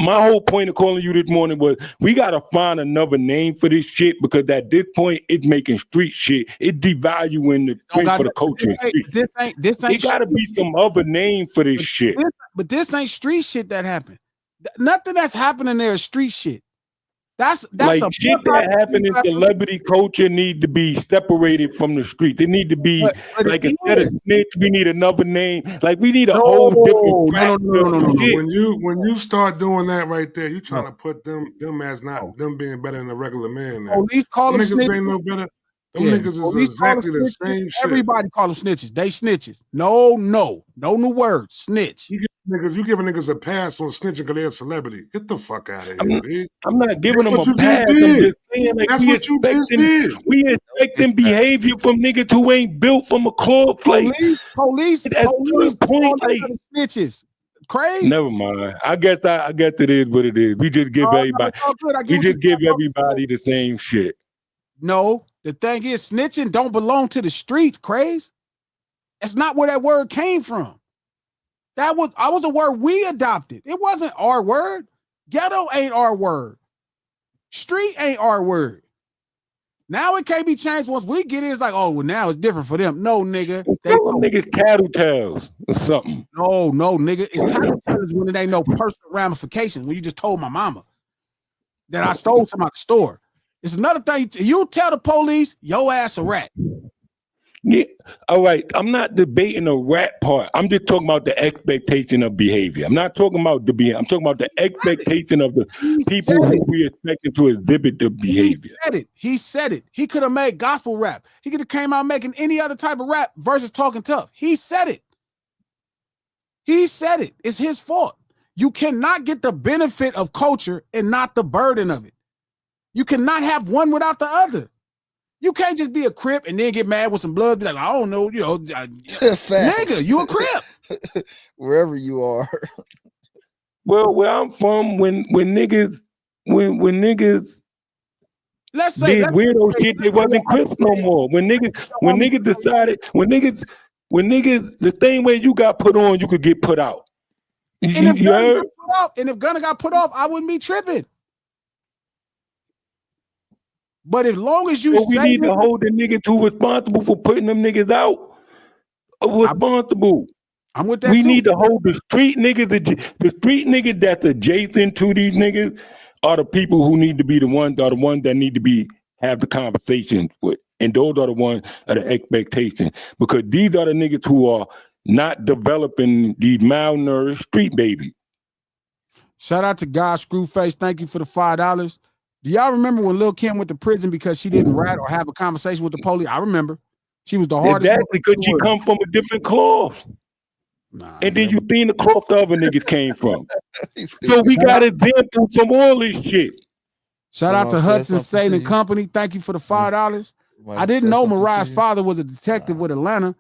My whole point of calling you this morning was we got to find another name for this shit because at this point, it's making street shit. It's devaluing the strength for the culture. This ain't got to be some other name for this shit. But this ain't street shit that happened. Nothing that's happening there is street shit. That's like shit that happened in celebrity culture need to be separated from the street. They need to be like instead of snitch, we need another name. Like we need a whole different. No. When you start doing that right there, you trying to put them as not them being better than a regular man. Police call them niggas ain't no better. Them niggas is exactly the same shit. Everybody call them snitches. They snitches. No new words. Snitch. You giving niggas a pass on snitching because they're a celebrity. Get the fuck out of here, dude. I'm not giving them a pass. I'm just saying, like, that's what you just did. We expecting behavior from niggas who ain't built from a club. Police point, like snitches. Crazy. Never mind. I guess it is what it is. We just give everybody. We just give everybody the same shit. No, the thing is, snitching don't belong to the streets. Crazy. That's not where that word came from. I was a word we adopted. It wasn't our word. Ghetto ain't our word. Street ain't our word. Now it can't be changed once we get it. It's like, oh, well, now it's different for them. No, nigga. Niggas cattle tails or something. No, nigga. It's cattle tails when it ain't no personal ramifications. When you just told my mama that I stole some out the store. It's another thing. You tell the police, your ass a rat. Yeah, all right. I'm not debating the rat part. I'm just talking about the expectation of behavior. I'm not talking about the behavior. I'm talking about the expectation of the people who we expecting to exhibit the behavior. He said it. He could have made gospel rap. He could have came out making any other type of rap versus talking tough. He said it. It's his fault. You cannot get the benefit of culture and not the burden of it. You cannot have one without the other. You can't just be a Crip and then get mad with some blood. Be like, I don't know, nigga, you a Crip. Wherever you are. Well, where I'm from, when niggas when niggas let's say did weirdo shit, they wasn't Crips no more. When niggas decided, when niggas, the same way you got put on, you could get put out. And if Gunna got put off, I wouldn't be tripping. But as long as you we need to hold the niggas who responsible for putting them niggas out responsible. I'm with that. We need to hold the street niggas. The street niggas that's adjacent to these niggas are the people who need to be the ones that need to have the conversations with, and those are the ones that are the expectations, because these are the niggas who are not developing these malnourished street babies. Shout out to God Screwface. Thank you for the $5. Do y'all remember when Lil' Kim went to prison because she didn't rat or have a conversation with the police? I remember. She was the hardest. Exactly, because she come from a different cloth. And then you seen the cloth the other niggas came from. So we got examples from all this shit. Shout out to Hudson Satan and Company. Thank you for the $5. I didn't know Mariah's father was a detective with Atlanta.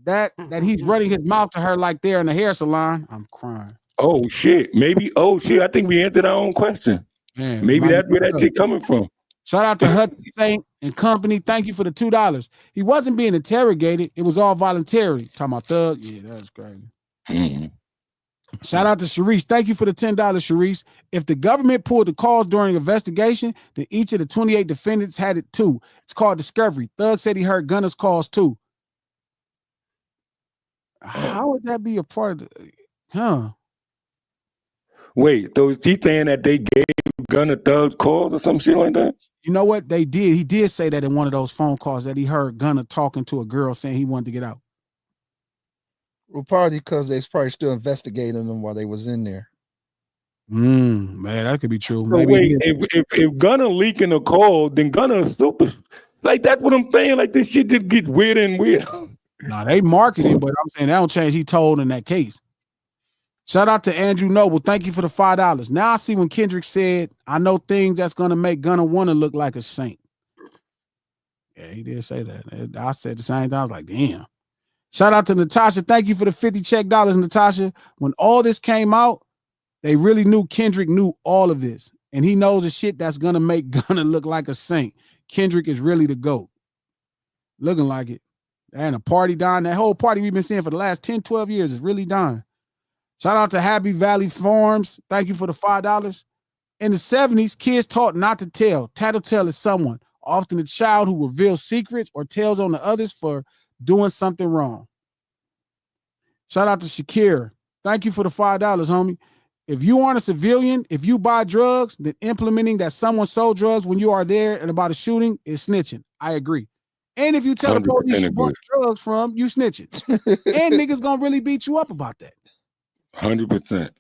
That he's running his mouth to her like they're in a hair salon. I'm crying. Oh shit. Maybe. Oh shit. I think we answered our own question. Man, maybe that's where that shit coming from. Shout out to Hudson Saint and Company. Thank you for the $2. He wasn't being interrogated. It was all voluntary. Talking about thug. Yeah, that's crazy. Mm-hmm. Shout out to Sharice. Thank you for the $10, Sharice. If the government pulled the calls during investigation, then each of the 28 defendants had it too. It's called discovery. Thug said he heard Gunna's calls too. How would that be a part of the Wait, so is he saying that they gave Gunna Thug's calls or some shit like that? You know what? They did. He did say that in one of those phone calls that he heard Gunna talking to a girl saying he wanted to get out. Well, probably because they was probably still investigating them while they was in there. Man, that could be true. So maybe wait, if Gunna leaking a call, then Gunna is super. Like, that's what I'm saying. Like, this shit just gets weirder and weirder. Nah, they marketing, but I'm saying that don't change. He told in that case. Shout out to Andrew Noble. Thank you for the $5. Now I see when Kendrick said, I know things that's going to make Gunna want to look like a saint. Yeah, he did say that. I said the same thing. I was like, damn. Shout out to Natasha. Thank you for the $50 check, Natasha. When all this came out, they really knew Kendrick knew all of this. And he knows the shit that's going to make Gunna look like a saint. Kendrick is really the GOAT. Looking like it. And a party dying. That whole party we've been seeing for the last 10, 12 years is really dying. Shout out to Happy Valley Farms. Thank you for the $5. In the 70s, kids taught not to tell. Tattletale is someone, often a child who reveals secrets or tells on the others for doing something wrong. Shout out to Shakir. Thank you for the $5, homie. If you aren't a civilian, if you buy drugs, then implementing that someone sold drugs when you are there and about a shooting is snitching. I agree. And if you tell the police you bought drugs from, you snitching. And niggas gonna really beat you up about that. 100%.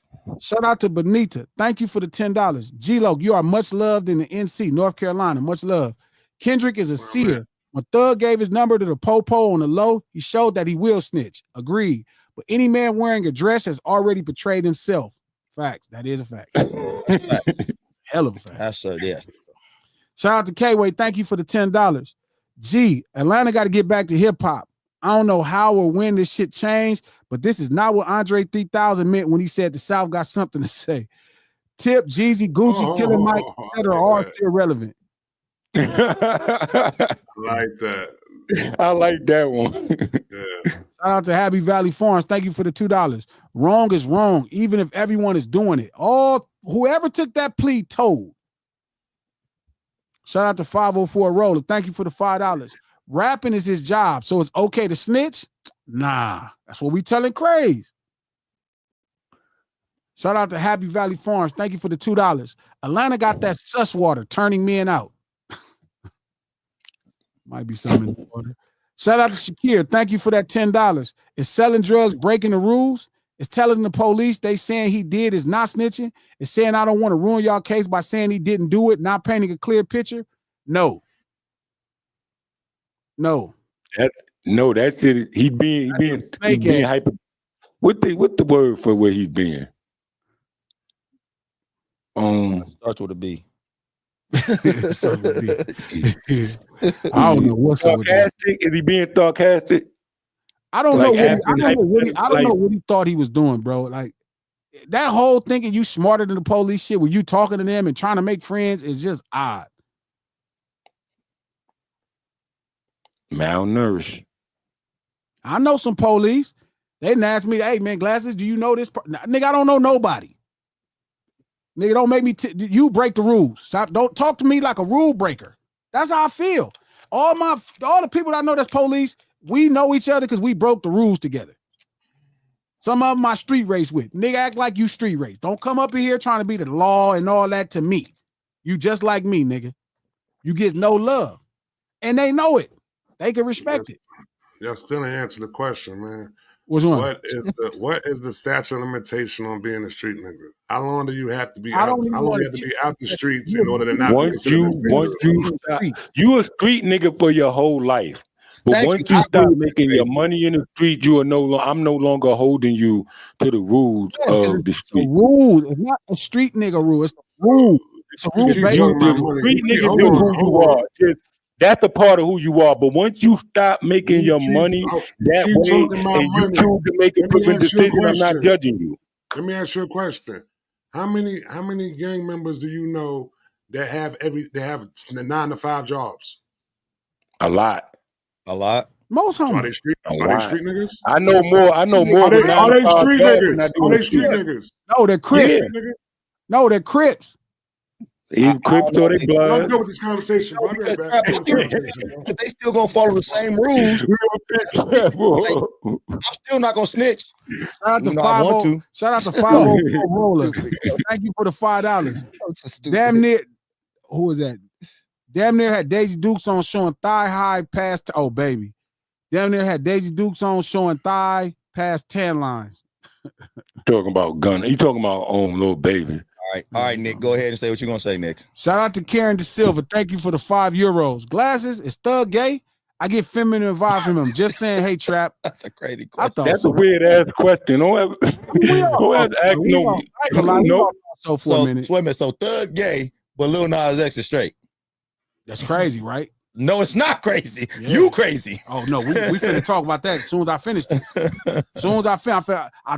Shout out to Benita. Thank you for the $10. G-Lo, you are much loved in the NC, North Carolina. Much love. Kendrick is a seer. When Thug gave his number to the po-po on the low, he showed that he will snitch. Agreed. But any man wearing a dress has already betrayed himself. Facts. That is a fact. Hell of a fact. That's yes. Shout out to K-Way. Thank you for the $10. G, Atlanta got to get back to hip-hop. I don't know how or when this shit changed, but this is not what Andre 3000 meant when he said the South got something to say. Tip, Jeezy, Gucci, Killer Mike, etc. are still relevant. I like that. I like that one. Yeah. Shout out to Happy Valley Farms. Thank you for the $2. Wrong is wrong, even if everyone is doing it. Whoever took that plea told. Shout out to 504 Roller. Thank you for the $5. Rapping is his job, so it's okay to snitch? Nah, that's what we telling Craze. Shout out to Happy Valley Farms. Thank you for the $2. Atlanta got that sus water turning men out. Might be something in the water. Shout out to Shakir. Thank you for that $10. Is selling drugs breaking the rules? Is telling the police they saying he did is not snitching? Is saying I don't want to ruin y'all case by saying he didn't do it, not painting a clear picture? No. That's it. He being hyper. What the word for where he's being? Starts with a B. I don't know what's up with that. Is he being sarcastic? I don't know what he thought he was doing, bro. Like, that whole thinking you smarter than the police shit, where you talking to them and trying to make friends, is just odd. Malnourished. I know some police. They didn't ask me, hey man, Glasses, do you know this? Nigga, I don't know nobody. Nigga, don't make me, you break the rules. Stop, don't talk to me like a rule breaker. That's how I feel. All the people that I know that's police, we know each other because we broke the rules together. Some of them I street race with. Nigga, act like you street race. Don't come up in here trying to be the law and all that to me. You just like me, nigga. You get no love. And they know it. They can respect it. Y'all still ain't answer the question, man. Which one? What is the statute of limitation on being a street nigga? How long do you have to be out? How long do you have to be out the streets in order to not? Once you a street nigga for your whole life. But once you stop making your money in the street, you are I'm no longer holding you to the rules of the street. Rules. It's not a street nigga rule. It's a rule. It's a rule. The street nigga do who you are. That's a part of who you are. But once you stop making your money that way and you choose to make a different decision, I'm not judging you. Let me ask you a question. How many gang members do you know that have 9 to 5 jobs? A lot. Most homies. So are they street niggas? I know more. Are they street niggas? Are they street niggas? No, they're Crips. Yeah. No, they're Crips. Even Crips or they blood. I'm good with this conversation. But they still gonna follow the same rules. I'm still not gonna snitch. Shout out to 504 Roller. Thank you for the $5. Damn near. Who is that? Damn near had Daisy Dukes on showing thigh high past. Oh baby. Damn near had Daisy Dukes on showing thigh past 10 lines. Talking about gun. You talking about little baby. All right, Nick. Go ahead and say what you're gonna say, Nick. Shout out to Karen De Silva. Thank you for the €5. Glasses, is Thug gay? I get feminine vibes from him. Just saying, hey, Trap. That's a crazy question. That's a weird ass question. Don't ever go ask no. So for a minute. Wait a minute. So Thug gay, but Lil Nas X is straight. That's crazy, right? No, it's not crazy. Yeah. You crazy. Oh no, we finna talk about that as soon as I finish this. As soon as I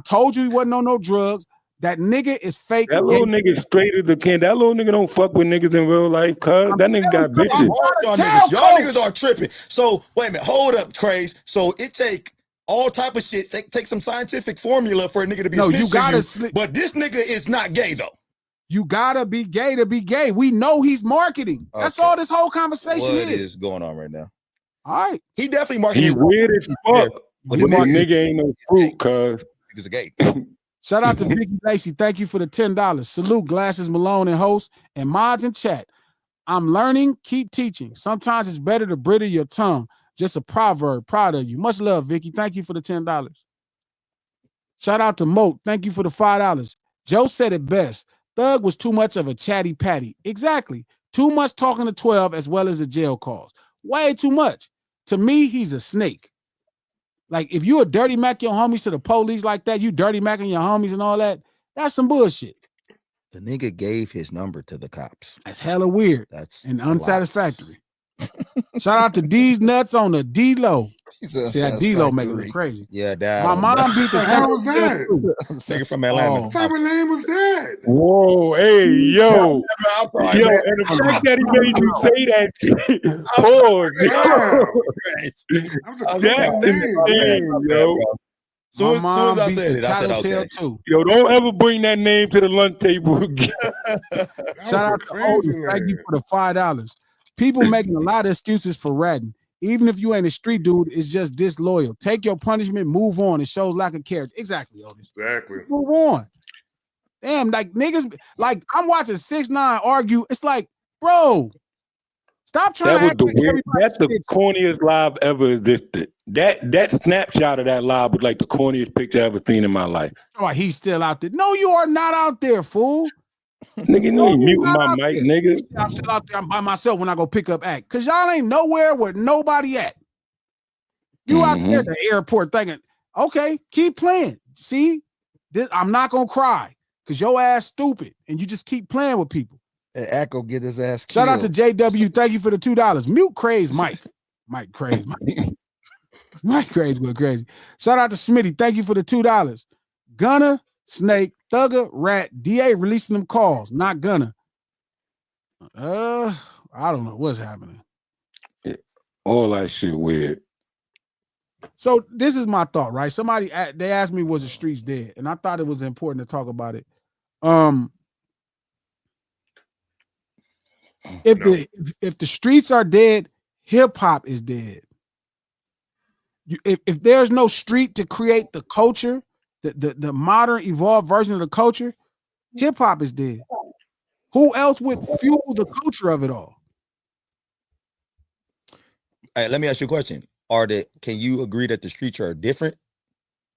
told you he wasn't on no drugs. That nigga is fake. That little nigga straight as a can. That little nigga don't fuck with niggas in real life, cuz. That nigga got bitches. Y'all niggas are tripping. So, wait a minute. Hold up, Craze. So, it take all type of shit. Take some scientific formula for a nigga to be you gotta but this nigga is not gay, though. You gotta be gay to be gay. We know he's marketing. Okay. That's all this whole conversation is. What is going on right now? All right. He definitely marketing. He's weird as fuck. But the nigga ain't no fruit, cuz. Nigga's a gay. Shout out to Vicky Lacey. Thank you for the $10. Salute Glasses, Malone, and host, and mods in chat. I'm learning. Keep teaching. Sometimes it's better to brittle your tongue. Just a proverb. Proud of you. Much love, Vicky. Thank you for the $10. Shout out to Moat. Thank you for the $5. Joe said it best. Thug was too much of a chatty patty. Exactly. Too much talking to 12 as well as the jail calls. Way too much. To me, he's a snake. Like, if you a dirty Mac your homies to the police like that, you dirty Macking your homies and all that, that's some bullshit. The nigga gave his number to the cops. That's hella weird. That's and unsatisfactory. Shout out to D's Nuts on the D-Lo. See, that D-Lo making it crazy. Yeah, that. My mom beat the hell was that? Nigga from Atlanta. What type of name was that? Whoa, hey, yo. And the fact that he made you say that shit. That's insane, yo. Soon as I said it, I said okay. Too. Yo, don't ever bring that name to the lunch table again. Shout out to Otis. Thank you for the $5. People making a lot of excuses for ratting. Even if you ain't a street dude, it's just disloyal. Take your punishment, move on. It shows lack of character. Exactly, Otis. Exactly. Move on. Damn, like niggas, like I'm watching 6ix9ine argue. It's like, bro, stop trying to act like everybody. That's the corniest live ever existed. That snapshot of that live was like the corniest picture I ever seen in my life. Oh, he's still out there. No, you are not out there, fool. Nigga, you ain't muting my mic, nigga. I'm still out there. I'm by myself when I go pick up act. Cause y'all ain't nowhere with nobody at. You out there at the airport thinking, okay, keep playing. See, this, I'm not gonna cry because your ass stupid and you just keep playing with people. And Echo get his ass killed. Shout out to JW. Thank you for the $2. Mute Craze Mike. Mike Craze Mike. Mike Craze went crazy. Shout out to Smitty. Thank you for the $2. Gunner, Snake, Thugger, Rat, DA releasing them calls. Not gonna. I don't know what's happening. All that shit weird. So this is my thought, right? They asked me, was the streets dead? And I thought it was important to talk about it. If the streets are dead, hip hop is dead. If there's no street to create the culture, the modern evolved version of the culture, hip hop is dead. Who else would fuel the culture of it all? Hey, let me ask you a question. Can you agree that the streets are different?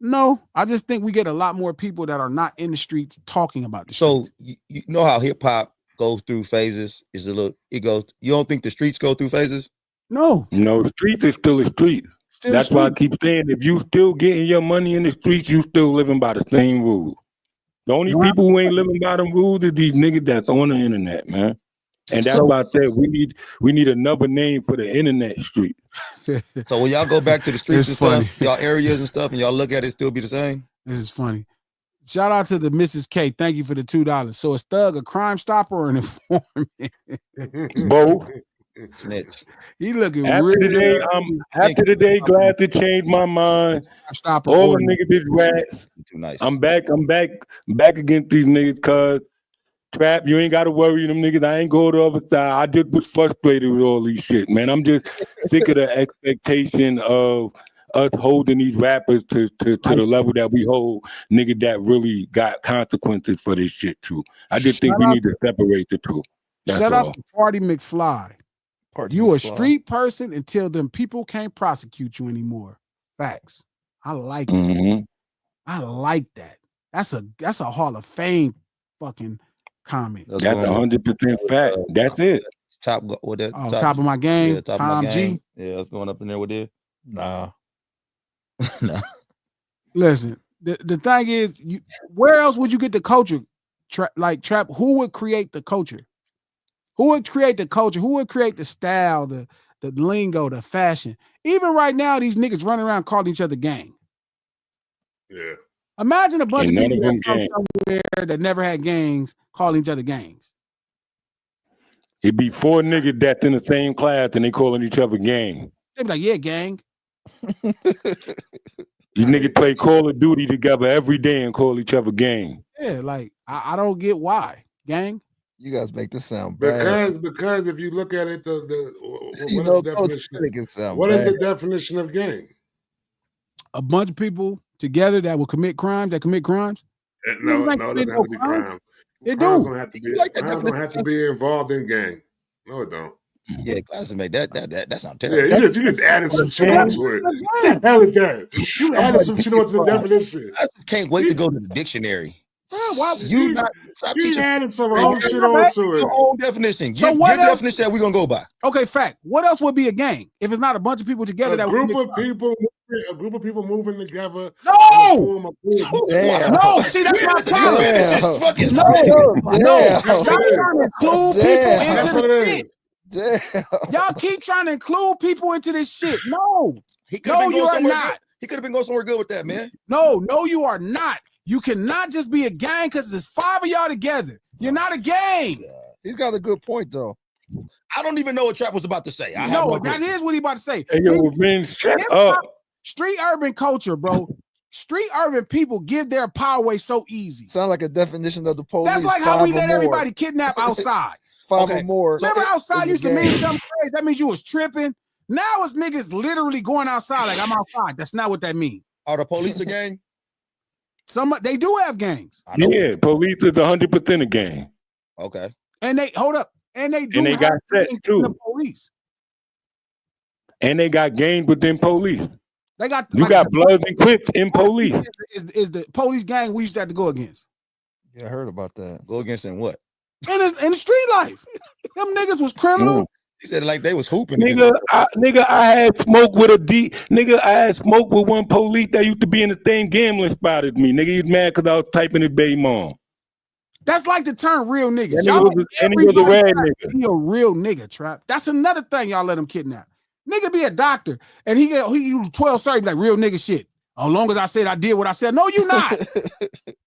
No, I just think we get a lot more people that are not in the streets talking about the streets. So you know how hip hop goes through phases? You don't think the streets go through phases? No, streets is still a street. That's why I keep saying, if you still getting your money in the streets, you still living by the same rules. The only people who ain't living by them rules is these niggas that's on the internet, man. And that's why I said we need another name for the internet street. So when y'all go back to the streets and stuff, y'all areas and stuff, and y'all look at it, still be the same? This is funny. Shout out to the Mrs. K. Thank you for the $2. So is Thug a crime stopper or an informant? Both. Snitch. He looking after the day, glad to change my mind. All the niggas is rats. Too nice. I'm back against these niggas, cuz Trap, you ain't gotta worry them niggas. I ain't go to the other side. I just was frustrated with all these shit, man. I'm just sick of the expectation of us holding these rappers to the level that we hold niggas that really got consequences for this shit too. I just think we need to separate the two. Shout out to Party McFly. You a street person until them people can't prosecute you anymore. Facts. I like that. I like that. That's a Hall of Fame fucking comment. That's 100% fact. That's it. Top of my game. Yeah, top Tom of my game. G. Yeah, that's going up in there with it. Nah. Nah. Listen, the thing is, where else would you get the culture? Trap, who would create the culture? Who would create the culture? Who would create the style, the lingo, the fashion? Even right now, these niggas running around calling each other gang. Yeah. Imagine a bunch of people that from somewhere that never had gangs calling each other gangs. It'd be 4 niggas that's in the same class and they calling each other gang. They'd be like, yeah, gang. These niggas play Call of Duty together every day and call each other gang. Yeah, like, I don't get why. Gang? You guys make this sound bad. Because if you look at it, what is the definition of gang? A bunch of people together that will commit crimes. No, it doesn't have to be crime. It crimes don't have to be. Crimes don't have to be involved in gang. No, it don't. Yeah, classmate, that sounds terrible. Yeah, you just added some shit onto it. What the hell is that? You added some shit onto the definition. I just can't wait to go to the dictionary. Bro, why you added some whole shit onto it? Your own definition. Give definition that we're gonna go by. Okay, fact. What else would be a gang if it's not a bunch of people together? A group of people moving together. No, no. See, that's my problem. This is fucking no. Stop trying to include people into the shit. Y'all keep trying to include people into this shit. No, you are not. He could have been going somewhere good with that, man. No, you are not. You cannot just be a gang because there's 5 of y'all together. You're not a gang. He's got a good point, though. I don't even know what Trap was about to say. That is what he about to say. Hey, yo, Vince, shut up. Street urban culture, bro. Street urban people give their power away so easy. Sound like a definition of the police. That's like how we let everybody kidnap outside. 5 or more. Remember outside used to mean something crazy. That means you was tripping. Now it's niggas literally going outside like I'm outside. That's not what that means. Are the police a gang? They do have gangs. Yeah, police is 100% a gang. Okay. And they hold up. And they do. And they got sets too. The police. And they got gangs within police. They got got Bloods and Crips in police. Is the police gang we used to have to go against? Yeah, I heard about that. Go against in what? In the street life. Them niggas was criminal. He said it like they was hooping. Nigga, I had smoke with I had smoke with one police that used to be in the same gambling spot as me. Nigga, he's mad because I was typing his baby mom. That's like the term real niggas. And he was a rad nigga. He a real nigga, Trap. That's another thing y'all let him kidnap. Nigga be a doctor and he 12 sorry, like real nigga shit. As long as I said I did what I said. No, you not.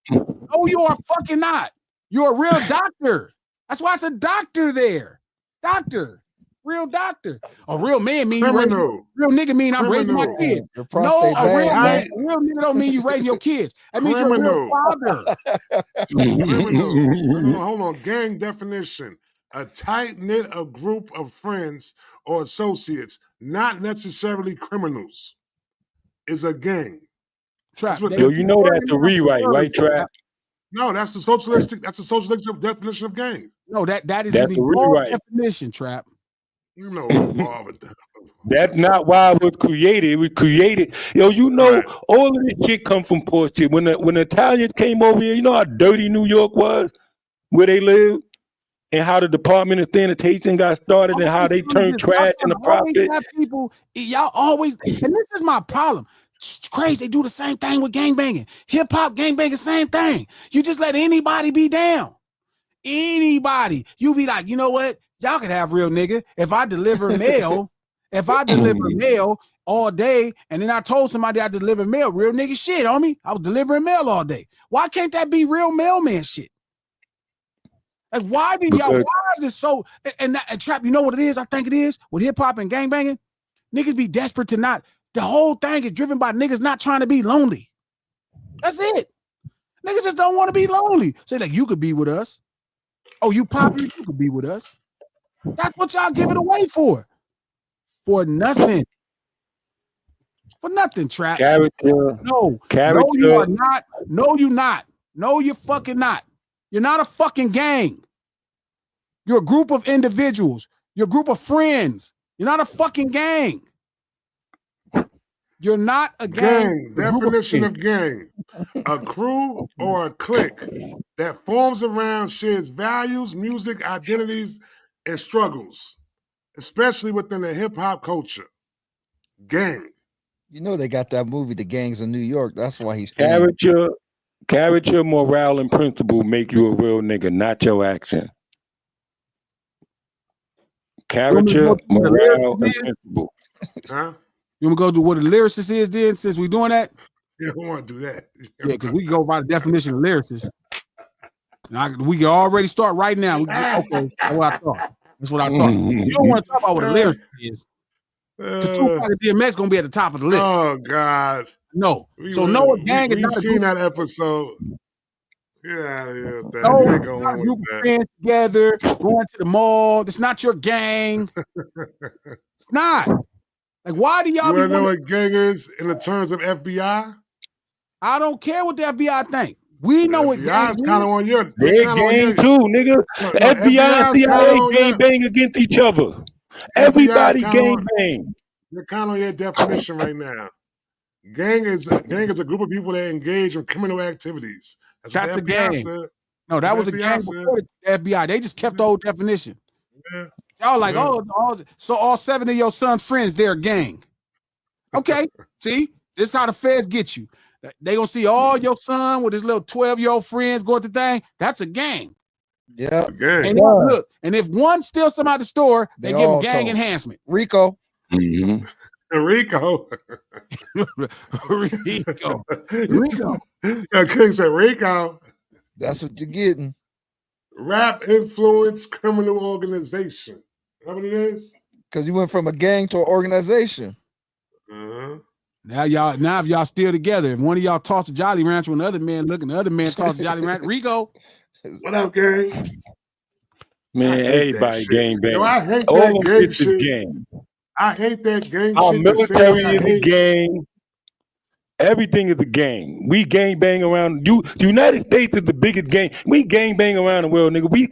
No, No, you are fucking not. You're a real doctor. That's why it's a doctor there. Doctor. Real doctor. A real man mean you raise real nigga mean I'm raising my kids. No, a real man, a real nigga don't mean you raising your kids. That means you're a real father. Criminal. Hold on. Gang definition. A tight-knit group of friends or associates, not necessarily criminals, is a gang. Trap. Yo, you know that's a rewrite, right, Trap? No, that's the socialistic definition of gang. No, that is the evolved definition, Trap. You know, evolved. That's not why it was created. It was created. Yo, you know, all of this shit come from poor shit. When the Italians came over here, you know how dirty New York was, where they lived, and how the Department of Sanitation got started, and how they turned trash into profit. People, y'all always, and this is my problem. It's crazy. They do the same thing with gangbanging. Hip hop, gangbanging, same thing. You just let anybody be down. Anybody. You be like, you know what? Y'all can have real nigga. If I deliver mail, all day, and then I told somebody I deliver mail, real nigga shit on me. I was delivering mail all day. Why can't that be real mailman shit? Like, why do y'all? Why is this so? And Trap, you know what it is? I think it is with hip hop and gangbanging. Niggas be desperate to not. The whole thing is driven by niggas not trying to be lonely. That's it. Niggas just don't want to be lonely. Say like, you could be with us. Oh, you popular? You could be with us. That's what y'all give it away for. For nothing. For nothing, Trap. Character. No, you are not. No, you not. No, you're fucking not. You're not a fucking gang. You're a group of individuals. You're a group of friends. You're not a fucking gang. You're not a gang. Definition of gang. A crew or a clique that forms around shared values, music, identities, and struggles, especially within the hip-hop culture. Gang. You know they got that movie, The Gangs of New York. That's why he's character, morale, and principle make you a real nigga, not your action. Character, morale, and principle. Huh? You want to go to what a lyricist is then, since we're doing that? You don't want to do that. Yeah, because we can go by the definition of lyricist. We can already start right now. Okay, that's what I thought. That's what I thought. You don't want to talk about what a lyricist is. Because Tupac and DMX going to be at the top of the list. Oh, God. No. So no, a gang is not a seen that episode. Get out of here with that. No, not a group of friends together, going to the mall. It's not your gang. It's not. Like, why do y'all you want to know what gang is in the terms of FBI? I don't care what the FBI think. We know what gang is. Kind of on your. They gang too, nigga. The FBI and CIA gang bang against each other. Everybody gang bang. You're kind of on your definition right now. Gang is a group of people that engage in criminal activities. That's a gang. Said. No, that was a gang before the FBI. They just kept the old definition. Yeah. Y'all like, so all 7 of your son's friends, they're a gang. Okay, see, this is how the feds get you. They gonna see all your son with his little 12-year-old friends going to thing. That's a gang. Yeah. And look, and if one steals some out the store, they give him gang enhancement. Rico. Mm-hmm. Rico. Rico. King said Rico. That's what you're getting. Rap influence criminal organization. Is that what it is? Because you went from a gang to an organization. Uh-huh. Now if y'all still together, if one of y'all toss a Jolly Rancher when the other man looking, the other man toss a Jolly Rancher, Rico. What up, gang? Man, everybody gang bang. Yo, I hate that gang shit. Gang. I hate that gang Our shit. Military is a gang. Everything is a gang. We gang bang around. The United States is the biggest gang. We gang bang around the world, nigga. We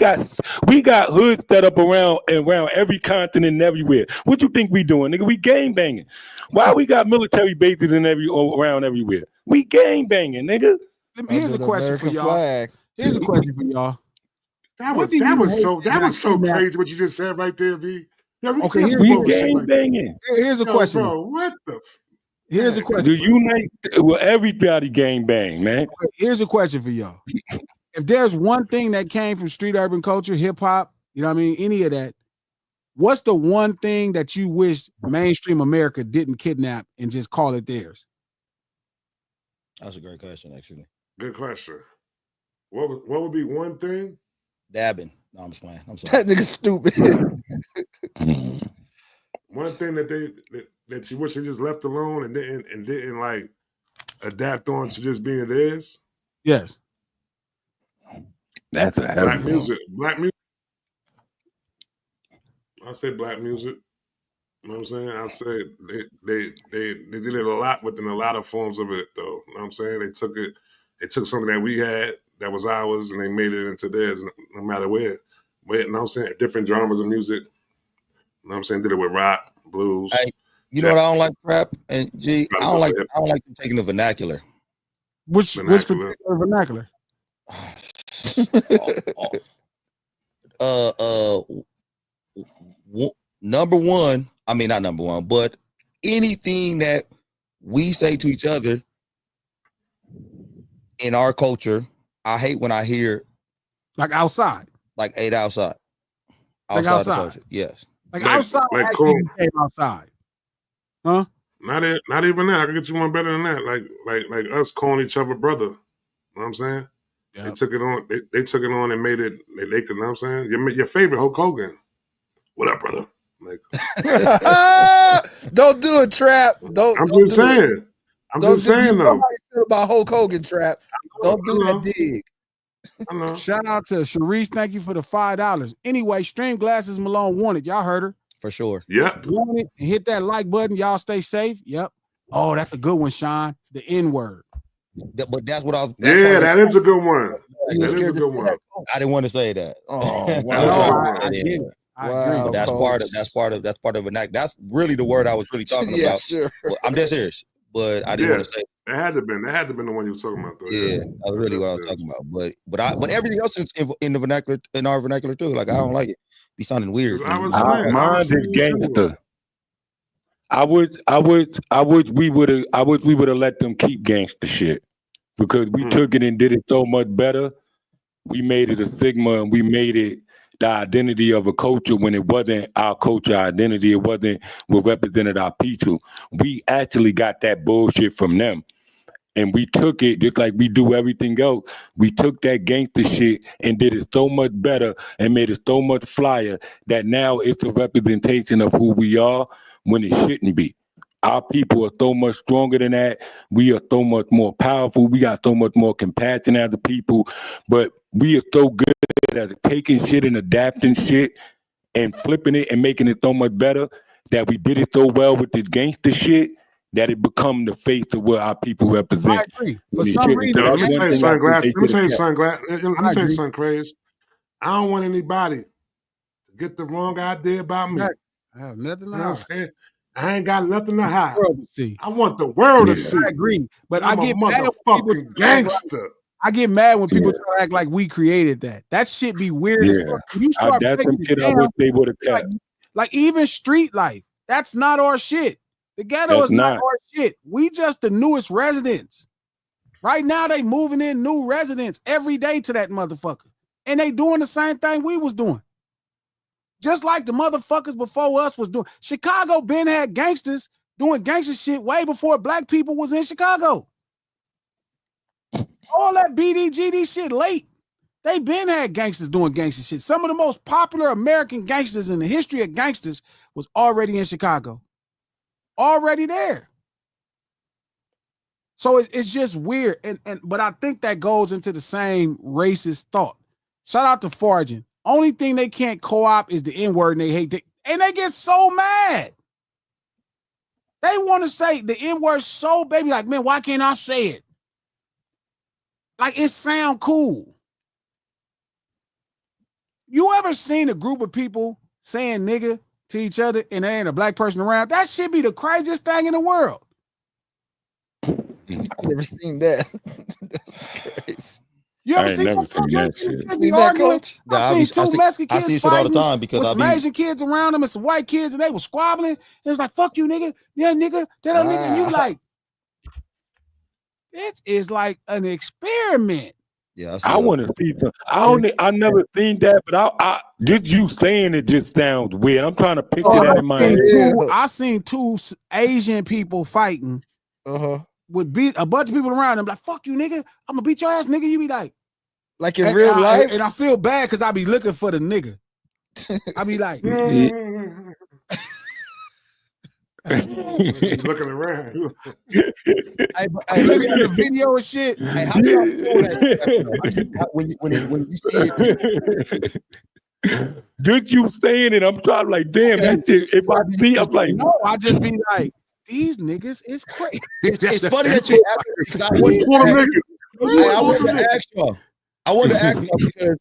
got hoods set up around every continent and everywhere. What you think we doing, nigga? We gang banging. Why we got military bases around everywhere? We gang banging, nigga. Here's a question for y'all. Here's a question for y'all. That was so crazy what you just said right there, B. Yeah, okay, we gang banging. Here's a question. Bro, what the? Here's a question. Do you everybody gang bang, man? Okay, here's a question for y'all. If there's one thing that came from street urban culture, hip hop, you know what I mean, any of that, what's the one thing that you wish mainstream America didn't kidnap and just call it theirs? That's a great question, actually. Good question. What would be one thing? Dabbing. No, I'm just playing. I'm sorry. That nigga stupid. One thing that you wish they just left alone and didn't like adapt on to just being theirs. Yes. That's a heavy Black music. Black music. I say black music. You know what I'm saying? I say they did it a lot within a lot of forms of it, though. You know what I'm saying? They took something that we had that was ours and they made it into theirs, no matter where. You know what I'm saying? Different genres of music. You know what I'm saying? Did it with rock, blues. Hey, you know what I don't like, rap and G? I don't like them taking the vernacular. Which particular vernacular? Number one, I mean not number one, but anything that we say to each other in our culture, I hate when I hear like outside, like ate outside. Like outside. The culture. Yes. Like outside, like cool. Came outside. Huh? Not even that. I can get you one better than that. Like us calling each other brother. You know what I'm saying? Yep. They took it on. They took it on and made it. They could. You know what I'm saying? Your favorite Hulk Hogan. What up, brother? Like, don't do it, Trap. Don't. I'm just saying. I'm just saying though. About Hulk Hogan, Trap. Don't do that dig. Shout out to Sharice. Thank you for the $5. Anyway, Stream Glasses Malone wanted. Y'all heard her. For sure. Yep. Want it and hit that like button. Y'all stay safe. Yep. Oh, that's a good one, Sean. The N-word. But that's what I was. Yeah, that is a good one. That is a good one. I didn't want to say that. Oh, wow. I get it. Wow, that's part of vernacular. That's really the word I was really talking about. Sure. Well, I'm dead serious, but I didn't want to say. It had to been the one you were talking about, though. Yeah, that's really what I was talking about. But everything else is in the vernacular, in our vernacular too. Like I don't like it. Be sounding weird. Mine is gangster. I wish we would have let them keep gangster shit because we took it and did it so much better. We made it a stigma and we made it the identity of a culture when it wasn't our culture identity. It wasn't what represented our people. We actually got that bullshit from them. And we took it just like we do everything else. We took that gangster shit and did it so much better and made it so much flyer that now it's a representation of who we are when it shouldn't be. Our people are so much stronger than that. We are so much more powerful. We got so much more compassion as a people. But we are so good at taking shit and adapting shit and flipping it and making it so much better that we did it so well with this gangster shit that it become the face of what our people represent. I agree. For some reason, let me tell you something, Craze. I don't want anybody to get the wrong idea about me. I have nothing to hide. Saying? I ain't got nothing to hide. To see. I want the world to see. I agree. But I'm I get a motherfucking gangster. I get mad when people try to act like we created that. That shit be weird as fuck. You start that's some shit I wish they would have kept. Like even street life, that's not our shit. The ghetto is not our shit. We just the newest residents. Right now, they moving in new residents every day to that motherfucker. And they doing the same thing we was doing. Just like the motherfuckers before us was doing. Chicago been had gangsters doing gangster shit way before black people was in Chicago. All that BDGD shit late. They been had gangsters doing gangster shit. Some of the most popular American gangsters in the history of gangsters was already in Chicago. Already there. So it's just weird. But I think that goes into the same racist thought. Shout out to Forging. Only thing they can't co-op is the N-word and they hate it. And they get so mad. They want to say the N-word so baby, like, man, why can't I say it? Like it sound cool. You ever seen a group of people saying nigga to each other and there ain't a black person around? That should be the craziest thing in the world. I've never seen that. That's crazy. You ever seen that shit? Seen that, Coach? I seen two Mexican kids I see shit all the time because with some Asian kids around them and some white kids and they were squabbling. It was like, fuck you, nigga. Yeah, nigga. That nigga. And you like, it is like an experiment. Yeah, I want to see some. I never seen that, but I just you saying it just sounds weird. I'm trying to picture that in my head. I seen two Asian people fighting. Would beat a bunch of people around them like, fuck you, nigga. I'm gonna beat your ass, nigga. You be like, Like in real life? And I feel bad because I be looking for the nigga. I be like, He's looking around. I looking at the video and shit. Hey, how do y'all feel that when you see it? Just you saying it, I'm trying like, damn, that shit. If I see, I'm like, no, I just be like, these niggas is crazy. It's funny that you asked me because I wanted to ask y'all. I wanted to ask y'all because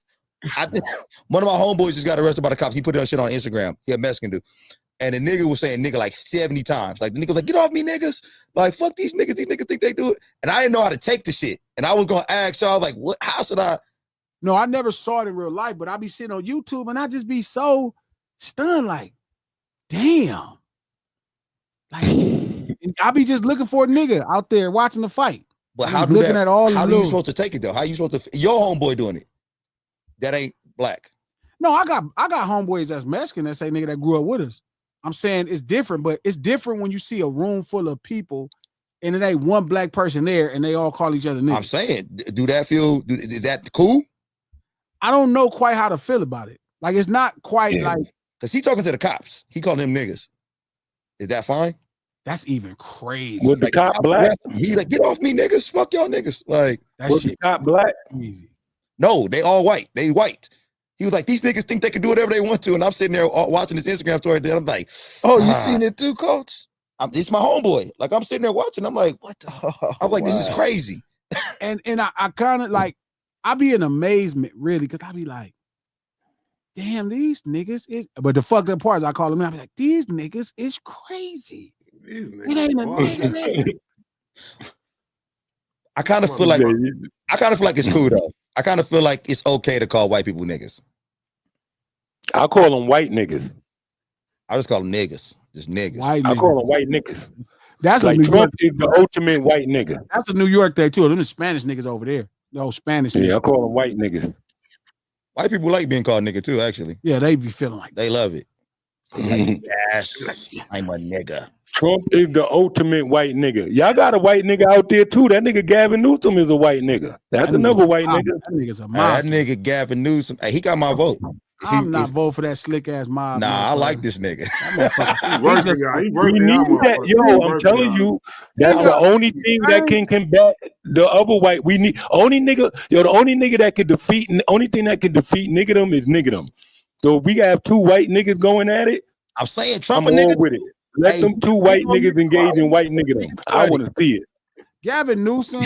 I think one of my homeboys just got arrested by the cops. He put that shit on Instagram. He a Mexican dude. And the nigga was saying nigga like 70 times. Like the nigga was like, get off me, niggas. Like, fuck these niggas. These niggas think they do it. And I didn't know how to take the shit. And I was gonna ask y'all, like, what? How should I? No, I never saw it in real life, but I be sitting on YouTube and I just be so stunned, like, damn. Like, I be just looking for a nigga out there watching the fight. But how do you supposed to take it though? How you supposed to? Your homeboy doing it? That ain't black. No, I got homeboys that's Mexican that say nigga that grew up with us. I'm saying it's different, but it's different when you see a room full of people and it ain't one black person there and they all call each other niggas. I'm saying, is that cool? I don't know quite how to feel about it. Like, it's not quite like, because he talking to the cops. He calling them niggas. Is that fine? That's even crazy. With the cop black? He like, get off me, niggas. Fuck y'all niggas. Like, that shit cop black? Easy. No, they all white. They white. He was like, these niggas think they can do whatever they want to. And I'm sitting there watching this Instagram story. Then I'm like, oh, you seen it too, coach? It's my homeboy. Like, I'm sitting there watching. I'm like, what the? I'm like, this is crazy. And I kind of like, I be in amazement, really, because I be like, damn, these niggas is, but the fucked up part is I call them, I be like, these niggas is crazy. These it ain't a nigga. I kind of feel like it's cool though. I kind of feel like it's okay to call white people niggas. I call them white niggas. I just call them niggas. Just niggas. I call them white niggas. That's like Trump is the ultimate white nigga. That's a New York thing too. Them the Spanish niggas over there. No Spanish. Yeah, I call them white niggas. White people like being called nigga too, actually. Yeah, they be feeling like they love it. Like, yes, I'm a nigga. Trump is the ultimate white nigga. Y'all got a white nigga out there too. That nigga Gavin Newsom is a white nigga. That's another white nigga. That nigga's a that nigga Gavin Newsom. Hey, he got my vote. I'm not voting for that slick ass mob. Nah, I like this nigga. Yo, I'm telling you, that's the only thing that can combat the other white. We need the only nigga that can defeat. The only thing that can defeat niggerdom is niggerdom. So if we have two white niggas going at it, I'm saying Trump I'm all with it. Let them two white niggas engage in white niggerdom. I want to see it. Gavin Newsom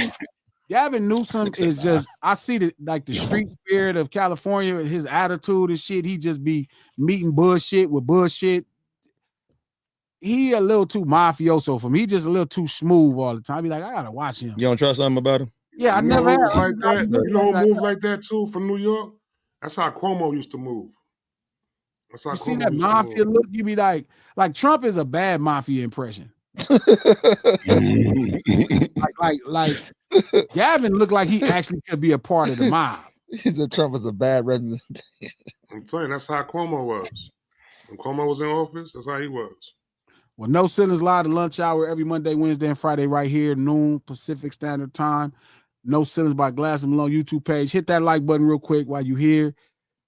is just, I see the street spirit of California and his attitude and shit. He just be meeting bullshit with bullshit. He a little too mafioso for me. He just a little too smooth all the time. I be like, I gotta watch him. You don't trust something about him? Yeah, I never had like that. You know who moves like that too from New York? That's how Cuomo used to move. That's how you see that mafia look, you be like Trump is a bad mafia impression. like Gavin looked like he actually could be a part of the mob. He said Trump is a bad resident. I'm telling you, that's how Cuomo was. When Cuomo was in office, that's how he was. Well, No Ceilings Live, the lunch hour every Monday, Wednesday, and Friday right here, noon Pacific Standard Time. No Ceilings by Glass and Malone YouTube page. Hit that like button real quick while you're here.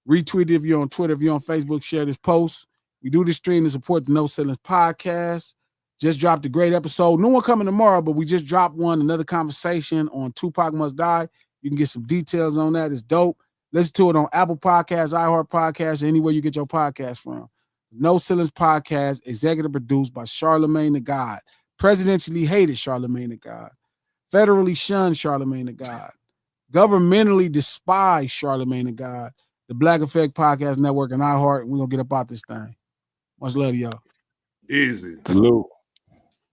Retweet it if you're on Twitter, if you're on Facebook, share this post. We do this stream to support the No Ceilings podcast. Just dropped a great episode. New one coming tomorrow, but we just dropped one, another conversation on Tupac Must Die. You can get some details on that. It's dope. Listen to it on Apple Podcasts, iHeart Podcasts, anywhere you get your podcast from. No Ceilings Podcast, executive produced by Charlemagne the God. Presidentially hated Charlemagne the God. Federally shunned Charlemagne the God. Governmentally despised Charlemagne the God. The Black Effect Podcast Network and iHeart. We're going to get up out this thing. Much love to y'all. Easy. Salute.